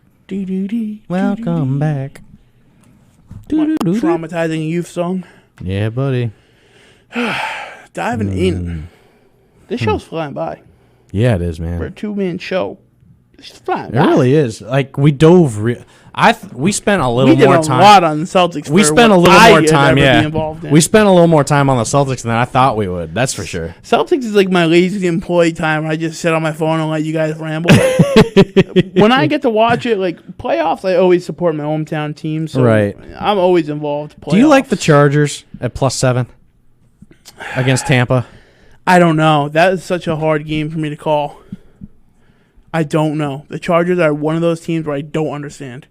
Welcome back. Traumatizing youth song. Yeah, buddy. Diving in. This show's flying by. Yeah, it is, man. For a 2-man show. It's flying It by. really is. Like we dove. We spent a little We did more a time. lot on the Celtics. We for spent a what little I more had time. ever Yeah, be involved in. we spent a little more time on the Celtics than I thought we would. That's for sure. Celtics is like my lazy employee time where I just sit on my phone and let you guys ramble. When I get to watch it, like playoffs, I always support my hometown team. So Right. I'm always involved. Do you like the Playoffs. Chargers at +7 against Tampa? I don't know. That is such a hard game for me to call. I don't know. The Chargers are one of those teams where I don't understand.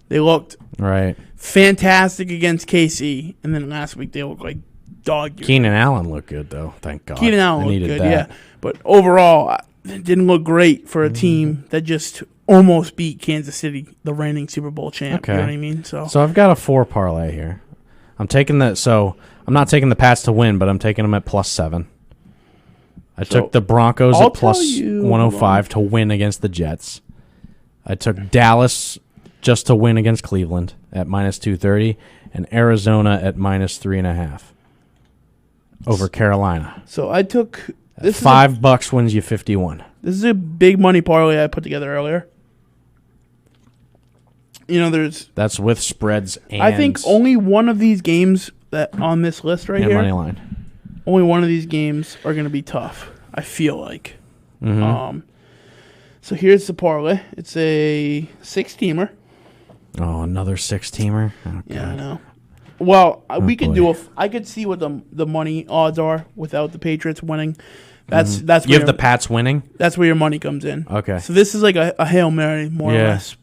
They looked Right. fantastic against KC, and then last week they looked like dog. Keenan Allen looked good though. Thank God. Keenan Allen They looked needed good, that. yeah. But overall, it didn't look great for a team that just almost beat Kansas City, the reigning Super Bowl champ. Okay. You know what I mean? So I've got a 4 parlay here. I'm taking that. So I'm not taking the Pats to win, but I'm taking them at +7. I took the Broncos I'll at plus tell you- 105 to win against the Jets. I took Dallas just to win against Cleveland at -230, and Arizona at -3.5 over Carolina. So I took this. $5 wins you 51. This is a big money parlay I put together earlier. You know, That's with spreads and I think only one of these games that on this list right here, money line. only one of these games are going to be tough. I feel like. So here's the parlay. It's a 6-teamer. Oh, another 6-teamer. Oh, Yeah, I God. know. Well, we could boy. do I could see what the money odds are without the Patriots winning. That's You where have the Pats winning. that's where your money comes in. Okay. So this is like a Hail Mary, more or Yeah. less,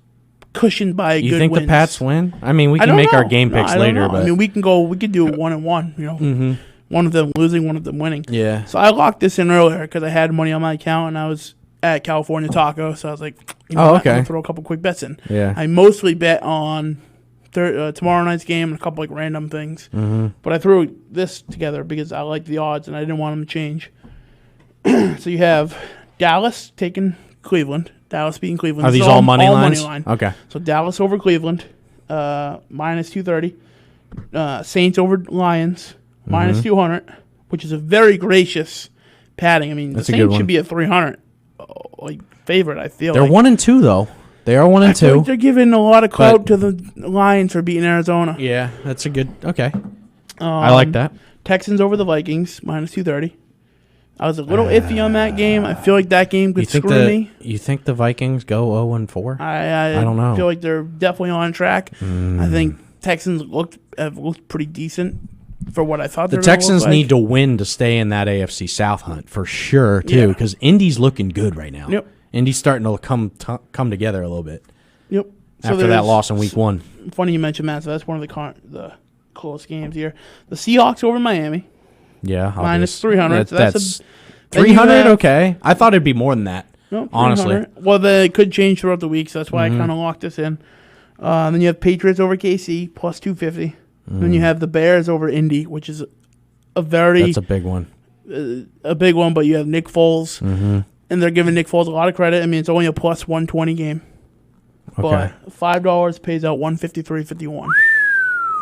cushioned by You good think wins. the Pats win? I mean, we I can don't make our know. game No, picks I don't later, know. but I mean, we could do 1-1. You know, one of them losing, one of them winning. yeah. So I locked this in earlier because I had money on my account and I was at California Taco. So I was like, you know Oh, what? okay. I'm gonna throw a couple quick bets in. Yeah. I mostly bet on tomorrow night's game and a couple like random things. But I threw this together because I liked the odds and I didn't want them to change. So you have Dallas taking Cleveland. Dallas beating Cleveland. Are This these is all money lines? line. Okay. So Dallas over Cleveland, -230. Saints over Lions, -200, which is a very gracious padding. I mean, That's the a good Saints one. should be a 300 like favorite. I feel They're like. 1-2 though. They are 1 I and feel 2. like they're giving a lot of clout But- to the Lions for beating Arizona. Yeah, that's a good. Okay, I like that. Texans over the Vikings, -230. I was a little iffy on that game. I feel like that game You could think screw me. You think the Vikings go 0-4? I don't know. feel like they're definitely on track. I think Texans have looked pretty decent for what I thought. The Texans need to win to stay in that AFC South hunt for sure too, Yeah. because Indy's looking good right now. Yep. Indy's starting to come together a little bit Yep. So after that there's- loss in Week 1. Funny you mentioned that. So that's one of the close games here. The Seahawks over Miami. Yeah, -300. So That's then you 300. have- Okay, I thought it'd be more than that. No, Honestly. 300. Well, they could change throughout the week, so that's why I kind of locked this in. Then you have Patriots over KC +250. Then you have the Bears over Indy, which is a very That's a big one. a big one. But you have Nick Foles, and they're giving Nick Foles a lot of credit. I mean, it's only a +120 game, Okay, but $5 pays out 153.51.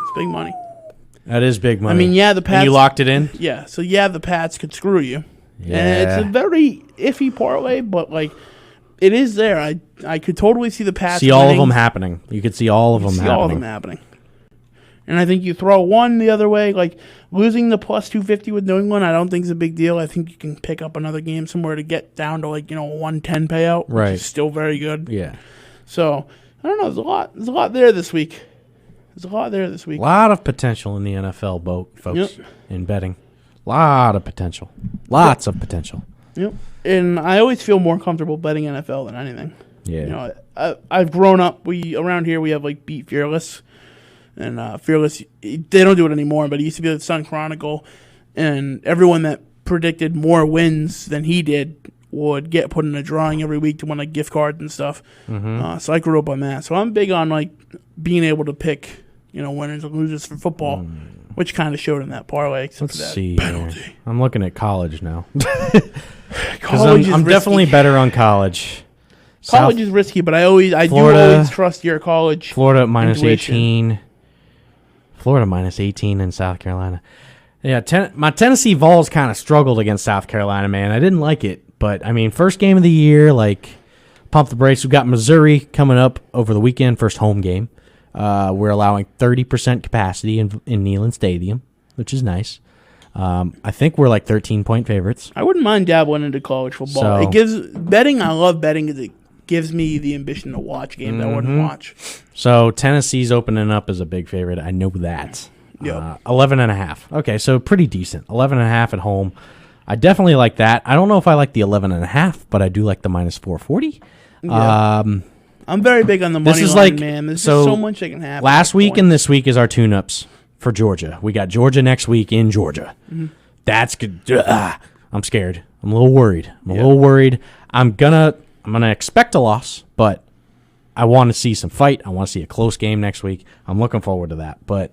It's big money. that is big money. I mean, yeah, the Pats. and you locked it in. Yeah, so yeah, the Pats could screw you. Yeah, And it's a very iffy parlay, but like it is there. I could totally see the Pats. see all of winning. them happening. You could see all of them See happening. all of them happening. And I think you throw one the other way, like losing the +250 with New England, I don't think is a big deal. I think you can pick up another game somewhere to get down to like, a 110 payout, Right. which is still very good. Yeah, So I don't know. There's a lot there this week. There's a lot there this week. a lot of potential in the NFL, folks. Yep. In betting, lot of potential, lots of potential. Yep. And I always feel more comfortable betting NFL than anything. Yeah, I've grown up. Around here we have like Beat Fearless, and Fearless they don't do it anymore. But it used to be the Sun Chronicle, and everyone that predicted more wins than he did would get put in a drawing every week to win like gift cards and stuff. So I grew up on that. So I'm big on like being able to pick winners and losers for football, which kind of showed in that parlay. Except let's for that see. penalty. Here. I'm looking at college now. College Because is I'm definitely risky. better on college. College is risky, but I do Florida- always trust your college. Florida at intuition. -18. Florida -18 in South Carolina. Yeah, my Tennessee Vols kind of struggled against South Carolina, man. I didn't like it. But, I mean, first game of the year, like, pump the brakes. We've got Missouri coming up over the weekend, first home game. We're allowing 30% capacity in Neyland Stadium, which is nice. I think we're like 13-point favorites. I wouldn't mind dabbling into college football. So- It gives betting. I love betting because it gives me the ambition to watch games I wouldn't watch. So Tennessee's opening up as a big favorite. I know that. Yep. 11.5. Okay, so pretty decent. 11.5 at home. I definitely like that. I don't know if I like the 11.5, but I do like the -440. Yeah. I'm very big on the money This is line, like man. There's so just so much that can happen. last at week this and this week is our tune-ups for Georgia. We got Georgia next week in Georgia. That's good. I'm scared. I'm a little worried. I'm gonna expect a loss, but I want to see some fight. I want to see a close game next week. I'm looking forward to that. But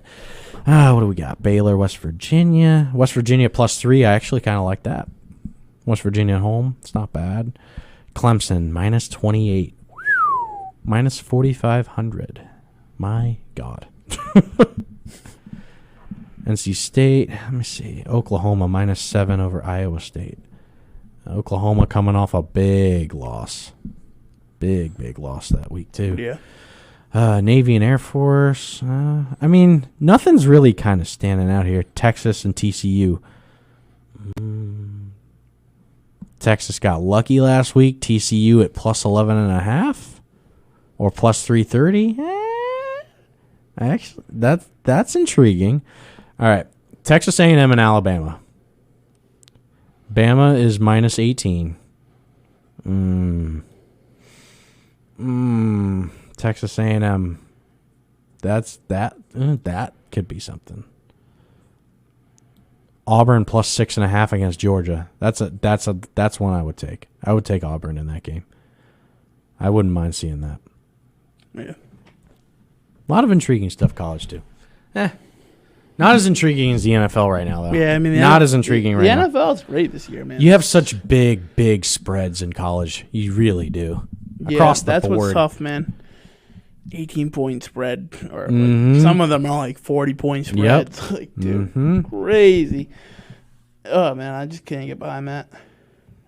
what do we got? Baylor, West Virginia. West Virginia +3. I actually kind of like that. West Virginia at home. It's not bad. Clemson -28. -4,500. My God. NC State. Let me see. Oklahoma -7 over Iowa State. Oklahoma coming off a big loss. Big loss that week, too. Yeah. Navy and Air Force. I mean, nothing's really kind of standing out here. Texas and TCU. Texas got lucky last week. TCU at +11.5 or +330. Actually, that's intriguing. All right, Texas A&M and Alabama. Bama is -18. Texas A&M. That could be something. Auburn +6.5 against Georgia. That's one I would take. I would take Auburn in that game. I wouldn't mind seeing that. Yeah. A lot of intriguing stuff, college too. Not as intriguing as the NFL right now, though. Yeah, I mean, not as intriguing right now. The NFL is great this year, man. You have such big spreads in college. You really do. Across the board. That's what's tough, man. 18-point spread, or like, some of them are like 40-point spreads. Yep. Like, dude, crazy. Oh man, I just can't get behind that.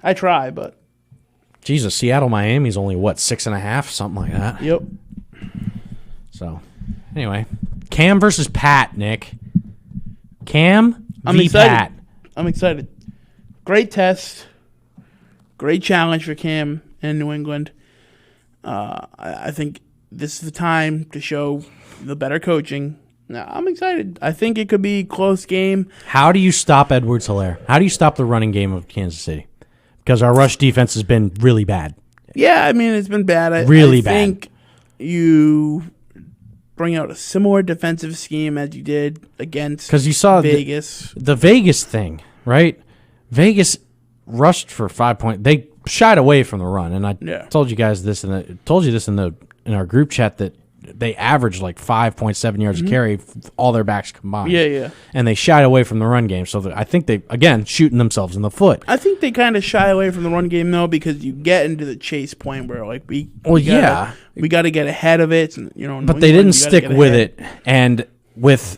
I try, but Jesus, Seattle, Miami's only 6.5, something like that. Yep. So, anyway, Cam versus Pat, Nick. Cam I'm v. excited. Pat. I'm excited. Great test. Great challenge for Cam in New England. I think this is the time to show the better coaching. I'm excited. I think it could be a close game. How do you stop Edwards-Helaire? How do you stop the running game of Kansas City? Because our rush defense has been really bad. Yeah, I mean, it's been bad. I think you bring out a similar defensive scheme as you did against because you saw Vegas. The Vegas thing, right? Vegas rushed for 5 points. They shied away from the run, and I told you guys this, in our group chat that they averaged like 5.7 yards a carry, all their backs combined. Yeah. And they shied away from the run game, so I think they again shooting themselves in the foot. I think they kind of shy away from the run game though, because you get into the chase point where like we got to get ahead of it, and, but they didn't stick with it, and with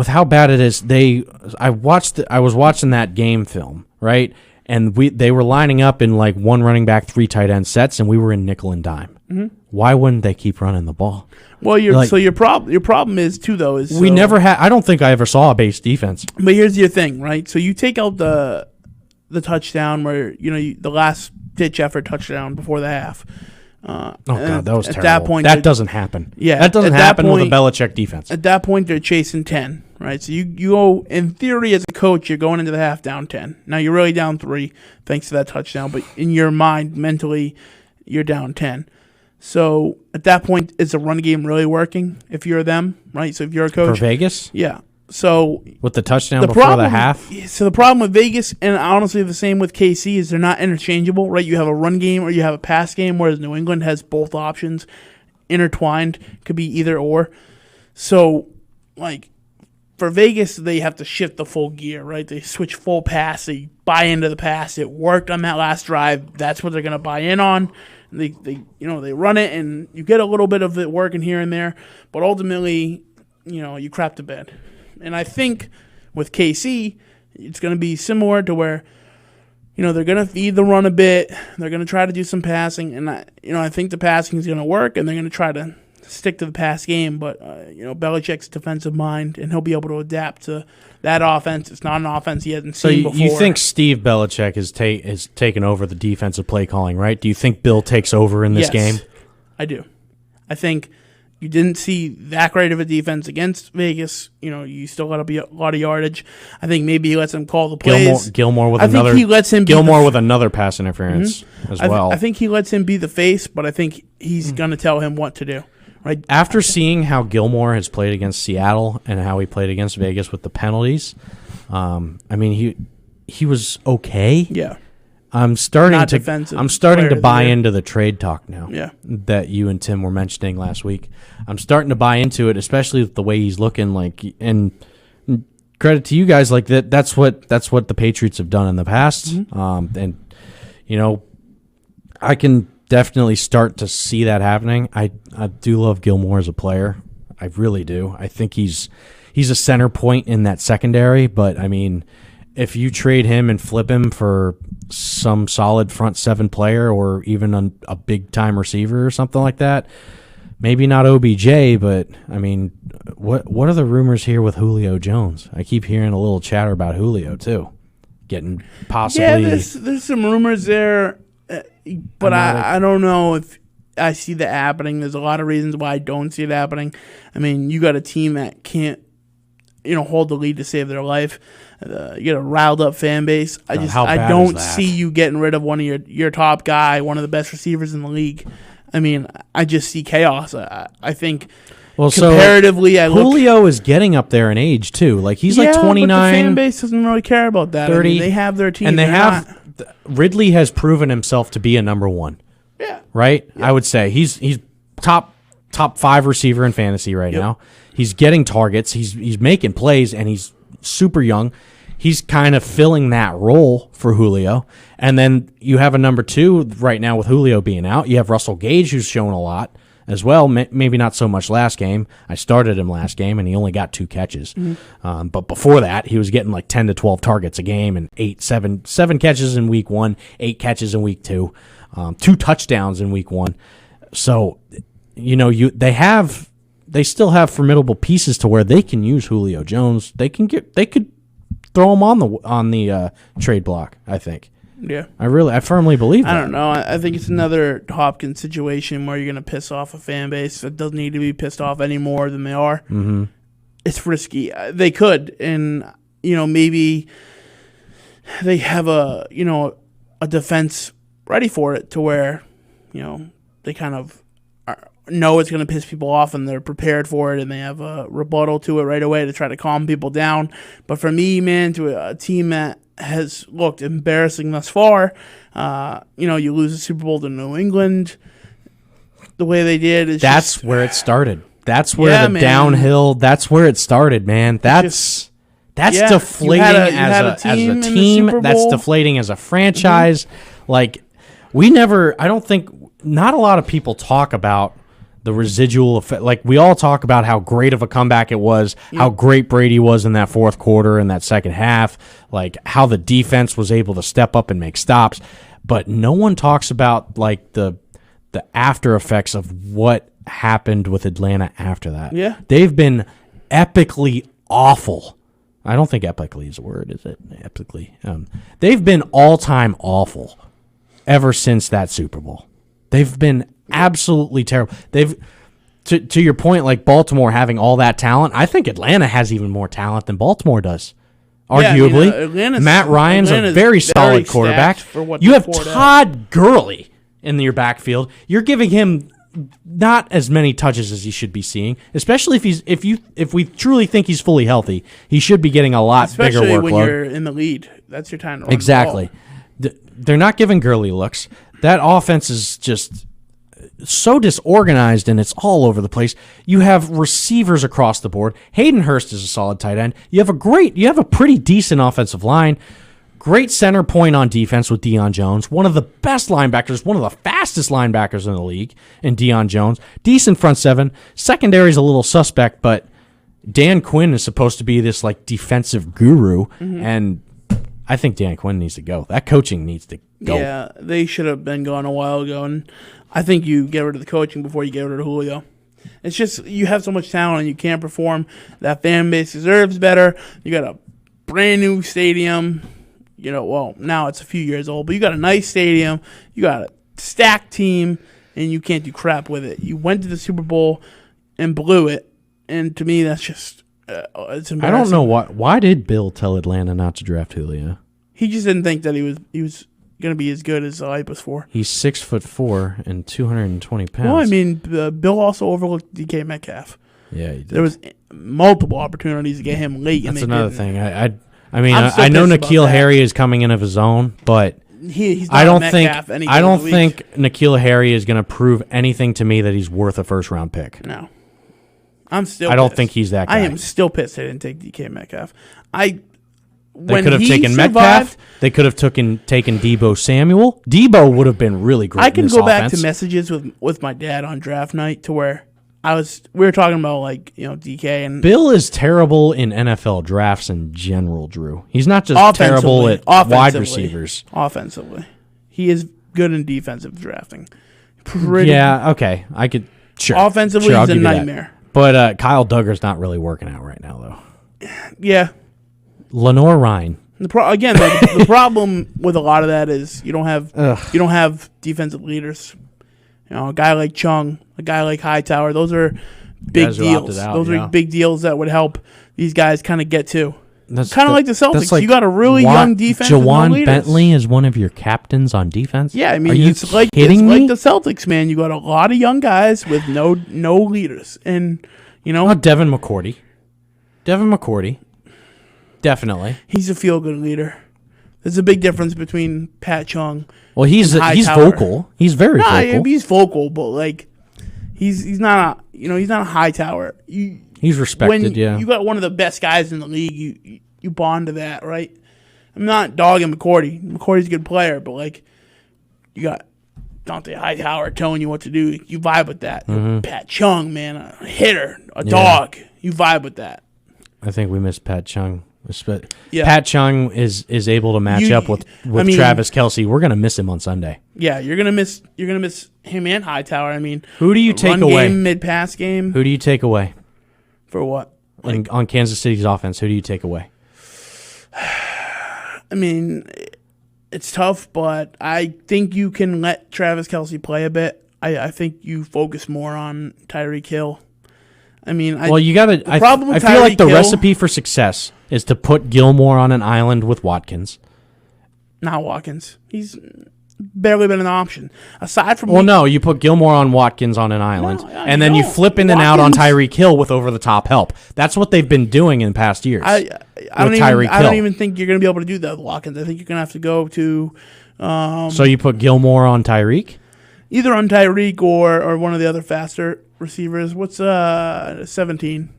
how bad it is. I was watching that game film, right? And they were lining up in like one running back, 3 tight end sets, and we were in nickel and dime. Why wouldn't they keep running the ball? Well, your problem is too though is we never had. I don't think I ever saw a base defense. But here's your thing, right? So you take out the touchdown where the last ditch effort touchdown before the half. God, that was terrible. At that point, that doesn't happen. Yeah, that doesn't happen with a Belichick defense. At that point, they're chasing 10, right? So you go, in theory, as a coach, you're going into the half down 10. Now you're really down 3 thanks to that touchdown, but in your mind, mentally, you're down 10. So at that point, is the run game really working if you're them, right? So if you're a coach. For Vegas? Yeah. So with the touchdown before the half? So the problem with Vegas, and honestly the same with KC, is they're not interchangeable, right? You have a run game or you have a pass game, whereas New England has both options intertwined. Could be either or. So, like, for Vegas, they have to shift the full gear, right? They switch full pass. They buy into the pass. It worked on that last drive. That's what they're going to buy in on. They run it, and you get a little bit of it working here and there. But ultimately, you crap the bed. And I think with KC, it's going to be similar to where, they're going to feed the run a bit. They're going to try to do some passing. And, I think the passing is going to work, and they're going to try to stick to the pass game. But, Belichick's defensive mind, and he'll be able to adapt to that offense. It's not an offense he hasn't seen before. So you think Steve Belichick is taken over the defensive play calling, right? Do you think Bill takes over in this game? I do. I think you didn't see that great of a defense against Vegas. You still got to be a lot of yardage. I think maybe he lets him call the plays. Gilmore with another pass interference as well. I think he lets him be the face, but I think he's going to tell him what to do. Right. After seeing how Gilmore has played against Seattle and how he played against Vegas with the penalties, he was okay. Yeah. I'm starting not to defensive I'm starting to player buy there. into the trade talk now. Yeah. That you and Tim were mentioning last week. I'm starting to buy into it, especially with the way he's looking. Like, and credit to you guys, like that's what the Patriots have done in the past. Mm-hmm. And you know, I can definitely start to see that happening. I do love Gilmore as a player. I really do. I think he's a center point in that secondary, but I mean, if you trade him and flip him for some solid front seven player or even a big time receiver or something like that, maybe not OBJ, but I mean, what are the rumors here with Julio Jones? I keep hearing a little chatter about Julio too, getting possibly. Yeah, there's some rumors there, but I don't know if I see that happening. There's a lot of reasons why I don't see it happening. I mean, you got a team that can't, hold the lead to save their life. You got a riled up fan base. I don't see you getting rid of one of your top guy, one of the best receivers in the league. I mean, I just see chaos. I think comparatively, Julio is getting up there in age too. Like he's like 29. But the fan base doesn't really care about that. 30. I mean, they have their team, and Ridley has proven himself to be a number one. Yeah, right. Yeah. I would say he's top 5 receiver in fantasy right now. He's getting targets. He's making plays, and he's super young. He's kind of filling that role for Julio. And then you have a number 2 right now with Julio being out. You have Russell Gage, who's shown a lot as well. Maybe not so much last game. I started him last game, and he only got 2 catches. Mm-hmm. But before that, he was getting like 10 to 12 targets a game and 7 catches in week 1, 8 catches in week 2, 2 touchdowns in week 1. So, they still have formidable pieces to where they can use Julio Jones. They could throw him on the trade block, I think. Yeah. I firmly believe that. I don't know. I think it's another Hopkins situation where you're going to piss off a fan base that doesn't need to be pissed off any more than they are. Mm-hmm. It's risky. They could, and maybe they have a defense ready for it to where they kind of know it's going to piss people off and they're prepared for it and they have a rebuttal to it right away to try to calm people down. But for me, man, to a team that has looked embarrassing thus far, you lose the Super Bowl to New England the way they did. That's where it started. That's where downhill. That's where it started, man. That's deflating as a team. That's deflating as a franchise. Mm-hmm. Like I don't think not a lot of people talk about the residual effect. Like we all talk about how great of a comeback it was, how great Brady was in that fourth quarter and that second half, like how the defense was able to step up and make stops. But no one talks about like the after effects of what happened with Atlanta after that. Yeah. They've been epically awful. I don't think epically is a word, is it? Epically. They've been all-time awful ever since that Super Bowl. They've been absolutely terrible. They've, to your point, like Baltimore having all that talent. I think Atlanta has even more talent than Baltimore does. Arguably, Matt Ryan's a very solid quarterback. You have Todd Gurley in your backfield. You're giving him not as many touches as he should be seeing, especially if we truly think he's fully healthy. He should be getting a lot bigger workload. Especially when you're in the lead, that's your time to run exactly. The ball. They're not giving Gurley looks. That offense is just so disorganized and it's all over the place. You have receivers across the board. Hayden Hurst is a solid tight end. You have a pretty decent offensive line. Great center point on defense with Deion Jones. One of the best linebackers, one of the fastest linebackers in the league in Deion Jones. Decent front seven. Secondary's a little suspect, but Dan Quinn is supposed to be this like defensive guru, and I think Dan Quinn needs to go. That coaching needs to go. Yeah, they should have been gone a while ago, and I think you get rid of the coaching before you get rid of Julio. It's just you have so much talent and you can't perform. That fan base deserves better. You got a brand new stadium. Now it's a few years old, but you got a nice stadium. You got a stacked team, and you can't do crap with it. You went to the Super Bowl and blew it, and to me, that's just it's embarrassing. I don't know why did Bill tell Atlanta not to draft Julio? He just didn't think that he was going to be as good as the hype was for. He's 6'4" and 220 pounds. Well, I mean, Bill also overlooked DK Metcalf. Yeah, he did. There was multiple opportunities to get him late. That's and another didn't. thing. I know N'Keal Harry is coming in of his own, but he's not I don't Metcalf think any I day don't of the week. think N'Keal Harry is going to prove anything to me that he's worth a first round pick. No. I'm still I don't pissed. think he's that guy. I am still pissed they didn't take DK Metcalf. They When could have he taken survived, Metcalf. They could have taken Debo Samuel. Debo would have been really great. I can in this go back offense. to messages with my dad on draft night to where we were talking about DK and Bill is terrible in NFL drafts in general, Drew. He's not just terrible at wide receivers. Offensively, he is good in defensive drafting. Pretty Yeah, okay. I could sure. Offensively, Sure, I'll he's a give you that. nightmare. But Kyle Duggar's not really working out right now, though. Yeah. Lenore Ryan. The problem with a lot of that is you don't have defensive leaders. A guy like Chung, a guy like Hightower, those are big Guys who deals. opted out, Those yeah. are big deals that would help these guys kind of get to. That's Kind of like the Celtics. that's like You got a really young defense with no Jawan leaders. Bentley is one of your captains on defense? Yeah, I mean, Are you it's like kidding me? the Celtics, man. You got a lot of young guys with no leaders, and Oh, Devin McCourty. Definitely. he's a feel good leader. There's a big difference between Pat Chung. Well, he's Hightower. vocal. He's very Nah, vocal. he's vocal, but he's not he's not a Hightower. He's respected, yeah. You got one of the best guys in the league, you bond to that, right? I'm not dogging McCourty. McCourty's a good player, but you got Dante Hightower telling you what to do. You vibe with that. Mm-hmm. Pat Chung, man, a hitter, a dog. You vibe with that. I think we missed Pat Chung. Yeah. Pat Chung is able to match up with Travis Kelce. We're gonna miss him on Sunday. Yeah, you're gonna miss him and Hightower. I mean, Who do you take run away? Game, mid-pass game Who do you take away for what? on Kansas City's offense? Who do you take away? I mean, it's tough, but I think you can let Travis Kelce play a bit. I think you focus more on Tyreek Hill. I mean, You got to. I feel like the recipe for success is to put Gilmore on an island with Watkins. Not Watkins. He's barely been an option. Aside from No, you put Gilmore on Watkins on an island, and then you no. flip in and out on Tyreek Hill with over-the-top help. That's what they've been doing in past years. I don't even think you're going to be able to do that with Watkins. I think you're going to have to go to So you put Gilmore on Tyreek? either on Tyreek or one of the other faster receivers. What's 17?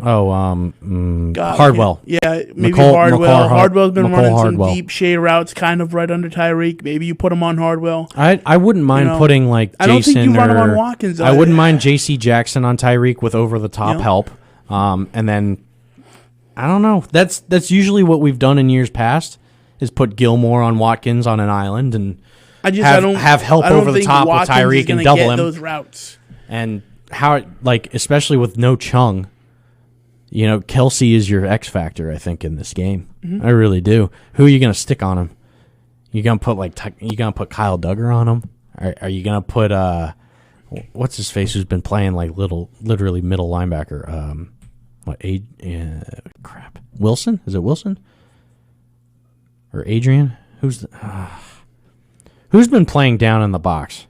God, Hardwell. Yeah, maybe McCall- Hardwell. McCall- Hardwell's been McCall running Hardwell. some deep shade routes, kind of right under Tyreek. Maybe you put him on Hardwell. I wouldn't mind putting like Jason I don't think you run him on or- Watkins. I wouldn't mind J.C. Jackson on Tyreek with over-the-top Yeah. help. And then I don't know. That's usually what we've done in years past is put Gilmore on Watkins on an island and I don't have help I don't over the think top with Watkins Tyreek is gonna and double get him. those routes. And how especially with no Chung, Kelce is your X factor, I think, in this game. Mm-hmm. I really do. Who are you going to stick on him? You gonna put Kyle Duggar on him? Are you gonna put what's his face who's been playing literally middle linebacker? Crap. Wilson? Is it Wilson or Adrian? Who's been playing down in the box?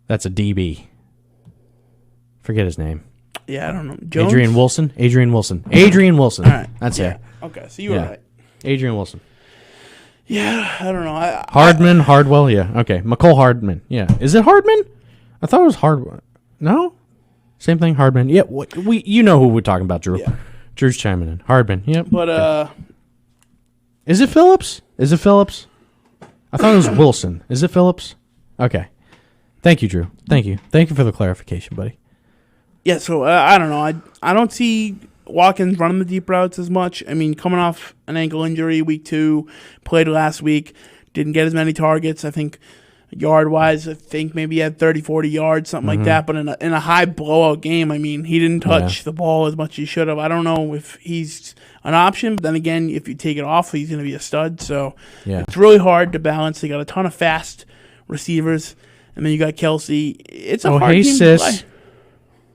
That's a DB. Forget his name. Yeah, I don't know. Jones? Adrian Wilson. All right. That's it. Okay, so you were right. Adrian Wilson. Yeah, I don't know. Hardman, Hardwell, yeah. Okay. McCole Hardman. Yeah. Is it Hardman? I thought it was Hardwell. No? Same thing, Hardman. Yeah, you know who we're talking about, Drew. Yeah. Drew's chiming in. Hardman. Yep. But Is it Phillips? I thought it was Wilson. Is it Phillips? Okay. Thank you, Drew. Thank you for the clarification, buddy. yeah, so I don't know. I don't see Watkins running the deep routes as much. I mean, coming off an ankle injury week 2, played last week, didn't get as many targets. I think yard-wise, maybe he had 30, 40 yards, something like that. But in a high blowout game, I mean, he didn't touch the ball as much as he should have. I don't know if he's an option, but then again, if you take it off, he's going to be a stud. So it's really hard to balance. They got a ton of fast receivers, and then you got Kelce. It's a hard team to play.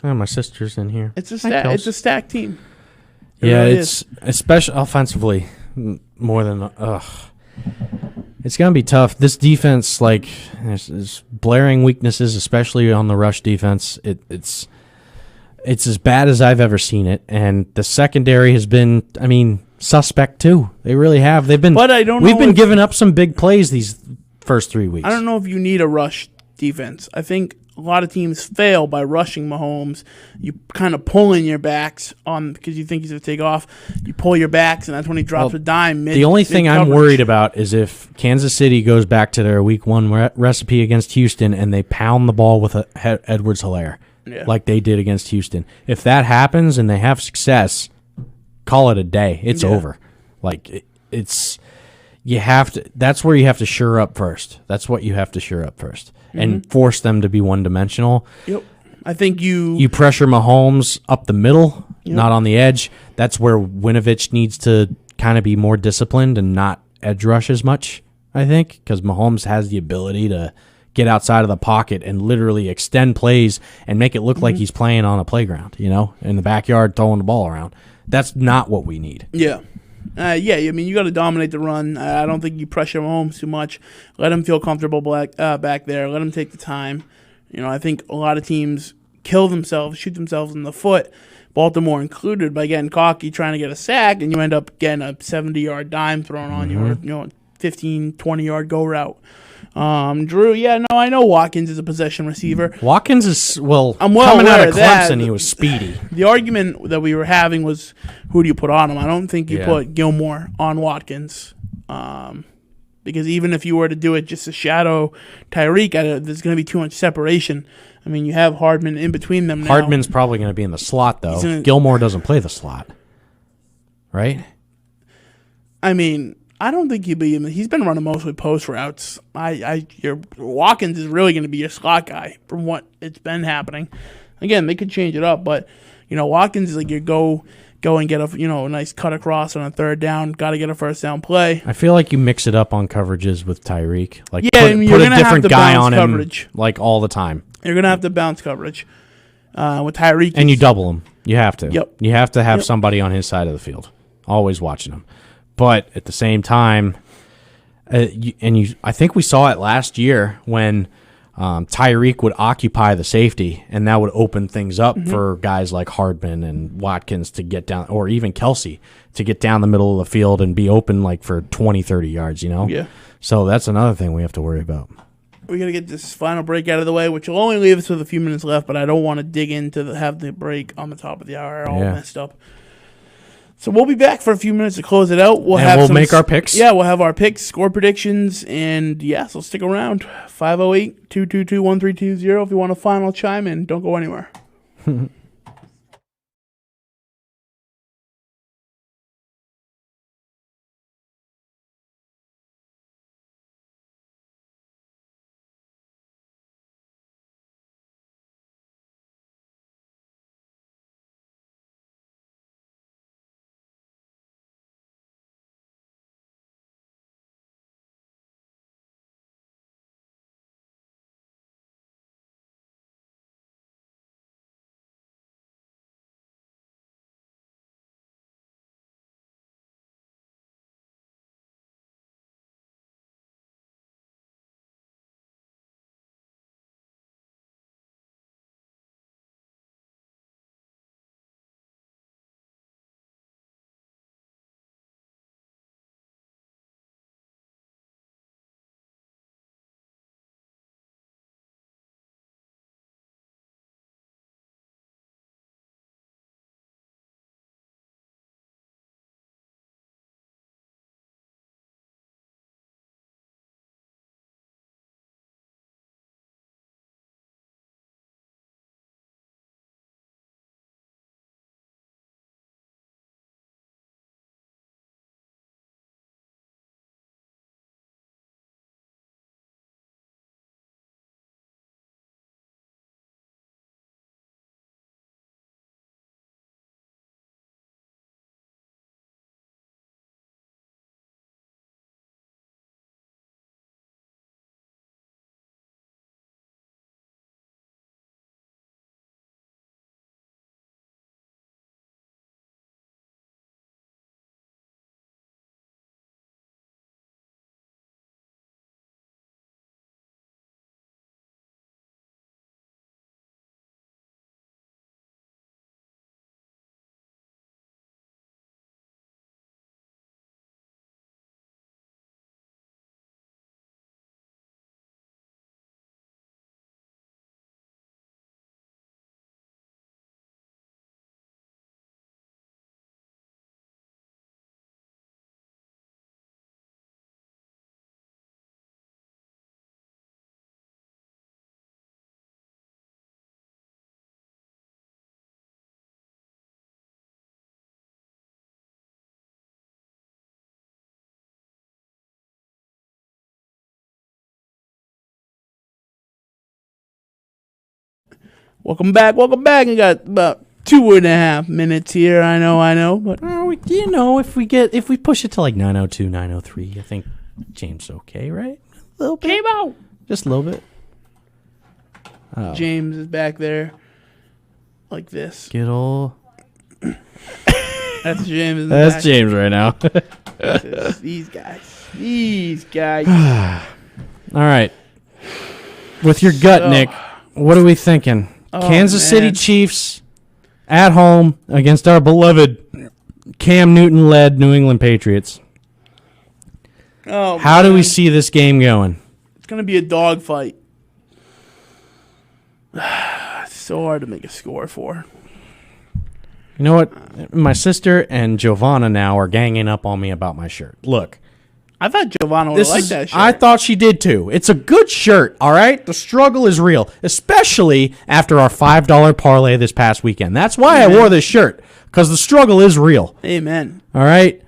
Oh, my sister's in here. It's a stacked team. It Yeah, really it's especially offensively more than it's gonna be tough. This defense, there's blaring weaknesses, especially on the rush defense. It's as bad as I've ever seen it, and the secondary has been, suspect too. They really have. They've been. But I don't know We've been if- giving up some big plays these first 3 weeks. I don't know if you need a rush defense. I think a lot of teams fail by rushing Mahomes. You kind of pulling your backs on because you think he's going to take off. You pull your backs, and that's when he drops a dime. The only thing I'm worried about is if Kansas City goes back to their Week 1 recipe against Houston and they pound the ball with Edwards-Helaire like they did against Houston. If that happens and they have success, call it a day. It's over. Like it's you have to. That's where you have to shore up first. That's what you have to shore up first. And force them to be one-dimensional. Yep. I think you pressure Mahomes up the middle, not on the edge. That's where Winovich needs to kind of be more disciplined and not edge rush as much, I think, because Mahomes has the ability to get outside of the pocket and literally extend plays and make it look like he's playing on a playground, in the backyard throwing the ball around. That's not what we need. Yeah. I mean, you got to dominate the run. I don't think you pressure Mahomes too much. Let him feel comfortable back there. Let him take the time. I think a lot of teams kill themselves, shoot themselves in the foot, Baltimore included, by getting cocky, trying to get a sack, and you end up getting a 70-yard dime thrown on you, or 15, 20-yard go route. Drew, I know Watkins is a possession receiver. Watkins is, I'm coming out of that. Clemson, he was speedy. The argument that we were having was, who do you put on him? I don't think you put Gilmore on Watkins. Because even if you were to do it just to shadow Tyreek, there's going to be too much separation. I mean, you have Hardman in between them now. Hardman's probably going to be in the slot, though. Gilmore doesn't play the slot. Right? I mean, I don't think he's been running mostly post routes. Your Watkins is really going to be your slot guy from what it's been happening. Again, they could change it up, but Watkins is like your go and get a nice cut across on a third down. Got to get a first down play. I feel like you mix it up on coverages with Tyreek. Like put a different guy on coverage. him like all the time. You're gonna have to bounce coverage with Tyreek, and you double him. You have to. Yep. You have to have somebody on his side of the field, always watching him. But at the same time, I think we saw it last year when Tyreek would occupy the safety, and that would open things up for guys like Hardman and Watkins to get down, or even Kelsey to get down the middle of the field and be open like for 20, 30 yards, Yeah. So that's another thing we have to worry about. We got to get this final break out of the way, which will only leave us with a few minutes left, but I don't want to dig into have the break on the top of the hour all messed up. So we'll be back for a few minutes to close it out. We'll make our picks. Yeah, we'll have our picks, score predictions, and so stick around. 508-222-1320 if you want a final chime in. Don't go anywhere. Welcome back. I got about 2.5 minutes here. I know. But if we push it to like 9:02, 9:03, I think James is okay, right? A little bit. came out. Just a little bit. James is back there, like this. Get all. That's James. In the That's back. James right now. These guys. All right. With your gut, Nick, what are we thinking? Kansas City Chiefs at home against our beloved Cam Newton-led New England Patriots. How do we see this game going? It's going to be a dogfight. It's so hard to make a score for. You know what? My sister and Giovanna now are ganging up on me about my shirt. Look. I thought Giovanna would like that shirt. I thought she did too. It's a good shirt, all right? The struggle is real, especially after our $5 parlay this past weekend. That's why I wore this shirt, because the struggle is real. Amen. All right?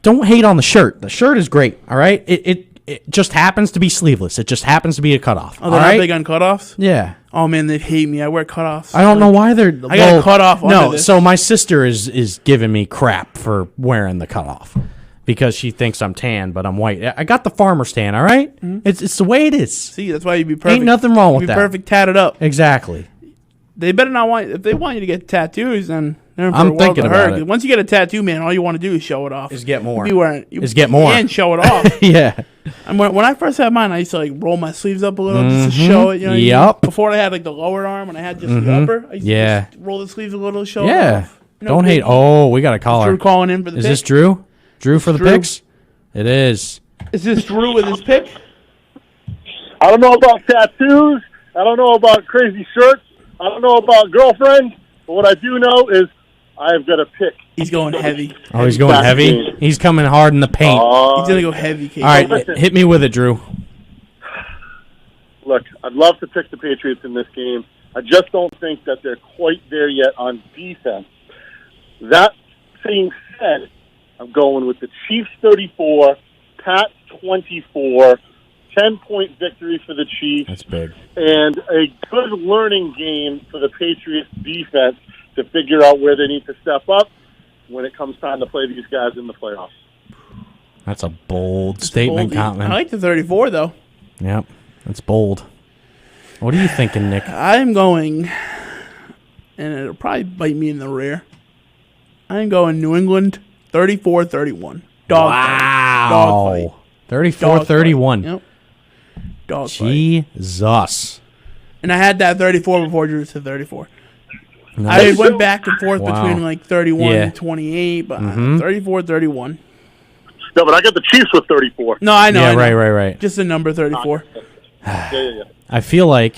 Don't hate on the shirt. The shirt is great, all right? It just happens to be sleeveless. It just happens to be a cutoff. Oh, they're not big on cutoffs? Yeah. Oh, man, they hate me. I wear cutoffs. I don't know why they're... I got a cutoff under this. So my sister is giving me crap for wearing the cutoff because she thinks I'm tan, but I'm white. I got the farmer's tan, all right? Mm-hmm. It's the way it is. See, that's why you'd be perfect. Ain't nothing wrong with that. You'd be perfect tatted up. Exactly. They better not want... If they want you to get tattoos, then... I'm thinking about it. Once you get a tattoo, man, all you want to do is show it off. Is get more. Get more. And show it off. Yeah. And when I first had mine, I used to like roll my sleeves up a little just to show it. You know what I mean? Before I had like the lower arm and I had just the upper, I used to just roll the sleeves a little to show it off. Don't hate. Oh, we got a caller. Drew calling in for the pick. Is this Drew? Drew for the picks? It is. Is this Drew with his pick? I don't know about tattoos. I don't know about crazy shirts. I don't know about girlfriends. But what I do know is I've got a pick. He's going heavy. Oh, he's going heavy? He's coming hard in the paint. He's going to go heavy, Kate. All right, hit me with it, Drew. Look, I'd love to pick the Patriots in this game. I just don't think that they're quite there yet on defense. That being said, I'm going with the Chiefs 34, Pats 24, 10-point victory for the Chiefs. That's big. And a good learning game for the Patriots defense to figure out where they need to step up when it comes time to play these guys in the playoffs. That's a bold statement, Cotman. I like the 34, though. Yep, that's bold. What are you thinking, Nick? I'm going, and it'll probably bite me in the rear. I'm going New England 34-31. Wow. 34-31. Yep. Dog Jesus. And I had that 34 before Drew said 34. Nice. I went back and forth between like 31 and 28, but 34-31. No, but I got the Chiefs with 34. No, I know. Yeah, I know. Right. Just the number 34. Yeah. I feel like...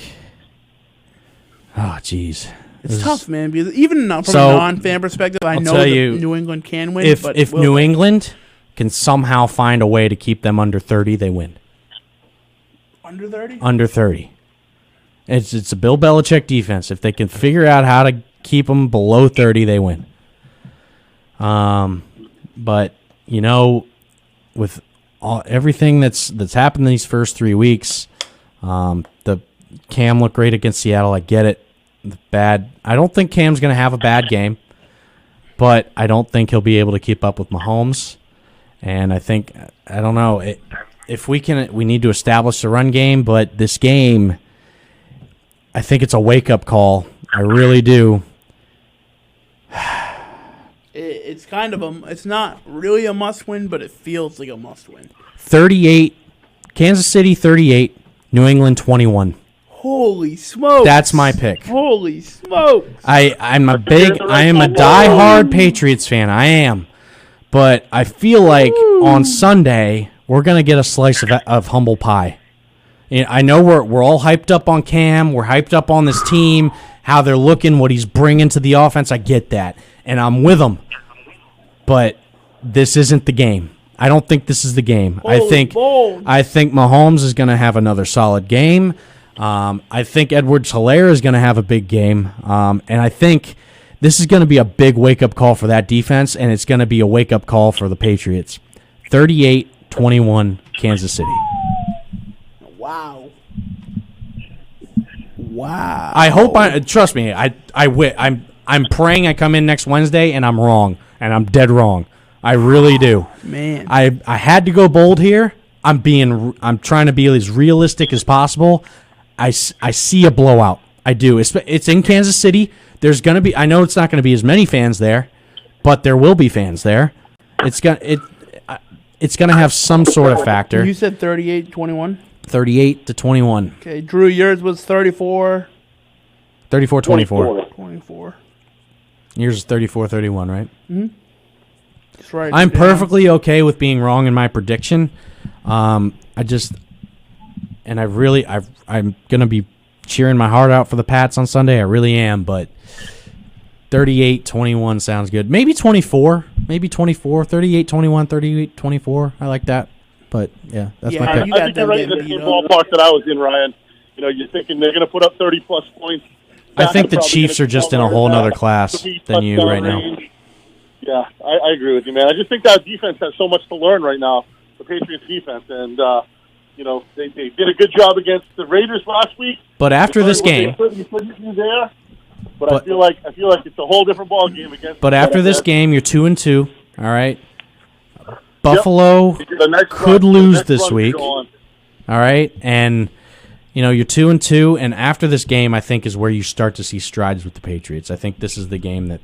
Oh, jeez. It's tough, man, because even from a non-fan perspective, I know that New England can win. If New England can somehow find a way to keep them under 30, they win. Under 30? Under 30. It's a Bill Belichick defense. If they can figure out how to keep them below 30, they win. But, you know, with everything that's happened in these first 3 weeks, the Cam looked great against Seattle. I get it. I don't think Cam's going to have a bad game, but I don't think he'll be able to keep up with Mahomes. And I don't know. If we need to establish the run game, but this game, I think it's a wake-up call. I really do. It's kind of it's not really a must-win, but it feels like a must-win. 38, Kansas City 38, New England 21. Holy smokes! That's my pick. Holy smokes! I am a diehard Patriots fan. I am, but I feel like on Sunday we're gonna get a slice of humble pie. I know we're all hyped up on Cam. We're hyped up on this team, how they're looking, what he's bringing to the offense. I get that, and I'm with him. But this isn't the game. I don't think this is the game. I think Mahomes is going to have another solid game. I think Edwards-Helaire is going to have a big game. And I think this is going to be a big wake-up call for that defense, and it's going to be a wake-up call for the Patriots. 38-21, Kansas City. Wow. Wow. I hope trust me. I'm praying I come in next Wednesday and I'm wrong, and I'm dead wrong. I really do. Man. I had to go bold here. I'm trying to be as realistic as possible. I see a blowout. I do. It's in Kansas City. There's going to be, I know it's not going to be as many fans there, but there will be fans there. It's going to have some sort of factor. You said 38-21? 38-21. Okay, Drew, yours was 34. 34-24. 24. Yours is 34-31, right? Mm-hmm. That's right. I'm perfectly okay with being wrong in my prediction. I'm gonna be cheering my heart out for the Pats on Sunday. I really am, but 38-21 sounds good. Maybe 24. Maybe 24. 38-21, 38-24. I like that. But yeah, that's my pick. I think you're right in the same ballpark that I was in, Ryan. You know, you're thinking they're gonna put up 30+ points. I think the Chiefs are just in a whole nother class than you right now. Yeah, I agree with you, man. I just think that defense has so much to learn right now, the Patriots defense. And, you know, they did a good job against the Raiders last week. But after this game... But I feel like it's a whole different ball game against... But after this game, you're 2-2, all right? Buffalo could lose this week, all right? And... You know, you're 2-2, and after this game, I think is where you start to see strides with the Patriots. I think this is the game that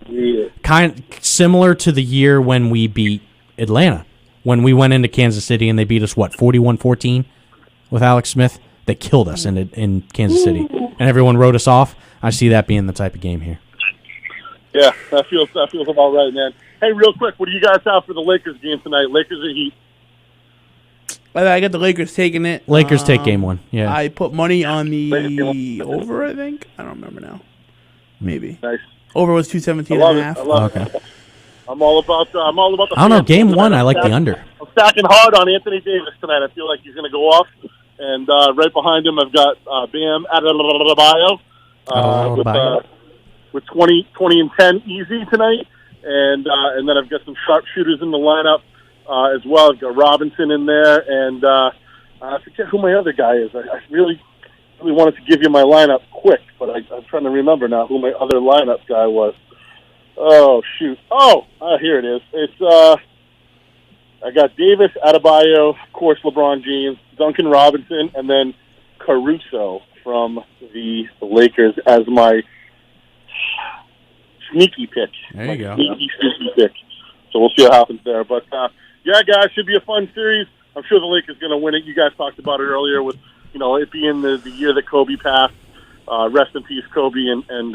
kind of similar to the year when we beat Atlanta, when we went into Kansas City and they beat us 41-14 with Alex Smith. They killed us in Kansas City, and everyone wrote us off. I see that being the type of game here. Yeah, that feels about right, man. Hey, real quick, what do you guys have for the Lakers game tonight? Lakers or Heat? I got the Lakers taking it. Lakers take game one. Yeah. I put money on the over, I think. I don't remember now. Maybe. Nice. Over was 217.5. I love it. I'm all about the I don't know. Game one, I like the under. I'm stacking hard on Anthony Davis tonight. I feel like he's going to go off. And right behind him, I've got Bam Adebayo with 20 and 10 easy tonight. And then I've got some sharpshooters in the lineup. As well, I've got Robinson in there, and I forget who my other guy is. I really wanted to give you my lineup quick, but I'm trying to remember now who my other lineup guy was. Oh, shoot. Here it is. It's I got Davis, Adebayo, of course, LeBron James, Duncan Robinson, and then Caruso from the Lakers as my sneaky pick. There you go. Sneaky pick. So we'll see what happens there. But, yeah, guys, should be a fun series. I'm sure the Lakers going to win it. You guys talked about it earlier with, you know, it being the year that Kobe passed. Rest in peace, Kobe, and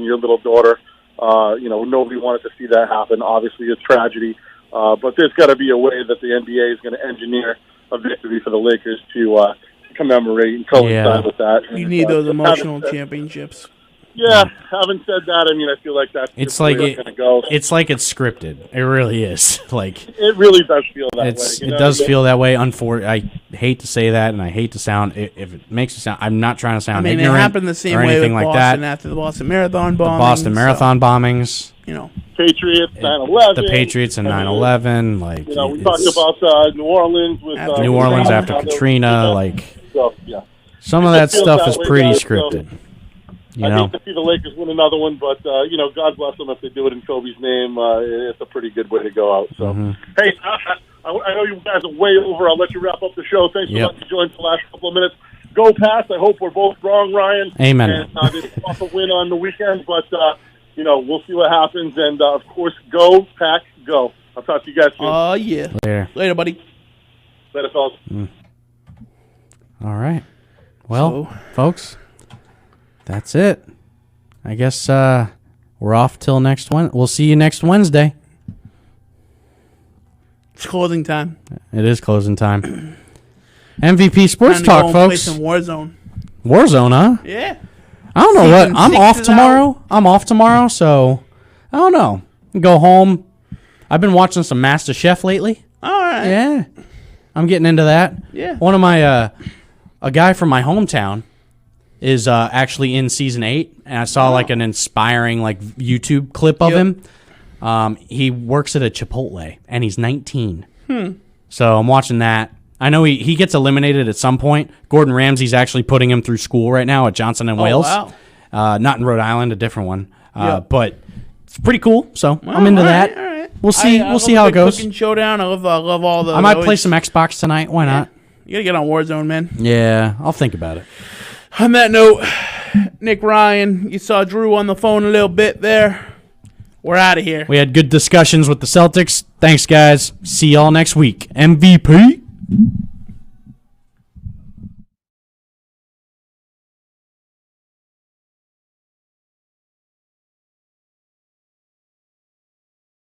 your little daughter. You know, nobody wanted to see that happen. Obviously, it's tragedy. But there's got to be a way that the NBA is going to engineer a victory for the Lakers to commemorate and coincide with that. You need those emotional championships. Yeah, having said that, I mean, I feel like that's it's the like way it's going to go. It's like it's scripted. It really is. Like it really does feel that way. It does feel that way. I hate to say that, and I hate to sound. If it makes it sound, I'm not trying to sound ignorant. It happened the same or way anything with like Boston that. After the Boston Marathon bombings. The Boston Marathon bombings. You know, Patriots, 9/11. The Patriots and 9/11. Like you know, we talked about New Orleans with New Orleans after Katrina. Like some of that stuff is pretty scripted. I hate to see the Lakers win another one, but you know, God bless them if they do it in Kobe's name. It's a pretty good way to go out. So, hey, I know you guys are way over. I'll let you wrap up the show. Thanks for letting me join for the last couple of minutes. Go Pats. I hope we're both wrong, Ryan. Amen. And they off a win on the weekend, but you know, we'll see what happens. And of course, go Pack, go. I'll talk to you guys soon. Yeah. Later, buddy. Later, fellas. All right. Well, folks. That's it. I guess we're off till next one. We'll see you next Wednesday. It's closing time. It is closing time. MVP Sports Talk, folks. Play some Warzone. Warzone, huh? Yeah. I don't know what. I'm off tomorrow. I'm off tomorrow, so I don't know. Go home. I've been watching some Master Chef lately. All right. Yeah. I'm getting into that. Yeah. One of my a guy from my hometown is actually in season 8, and I saw like an inspiring like YouTube clip of him. He works at a Chipotle, and he's 19. So I'm watching that. I know he gets eliminated at some point. Gordon Ramsay's actually putting him through school right now at Johnson and Wales. Wow. Not in Rhode Island, a different one. Yeah. But it's pretty cool. So I'm into that. All right. We'll see. We'll see how it goes. Cooking showdown. I love all the. I might play some Xbox tonight. Why not? You gotta get on Warzone, man. Yeah, I'll think about it. On that note, Nick Ryan, you saw Drew on the phone a little bit there. We're out of here. We had good discussions with the Celtics. Thanks, guys. See y'all next week. MVP.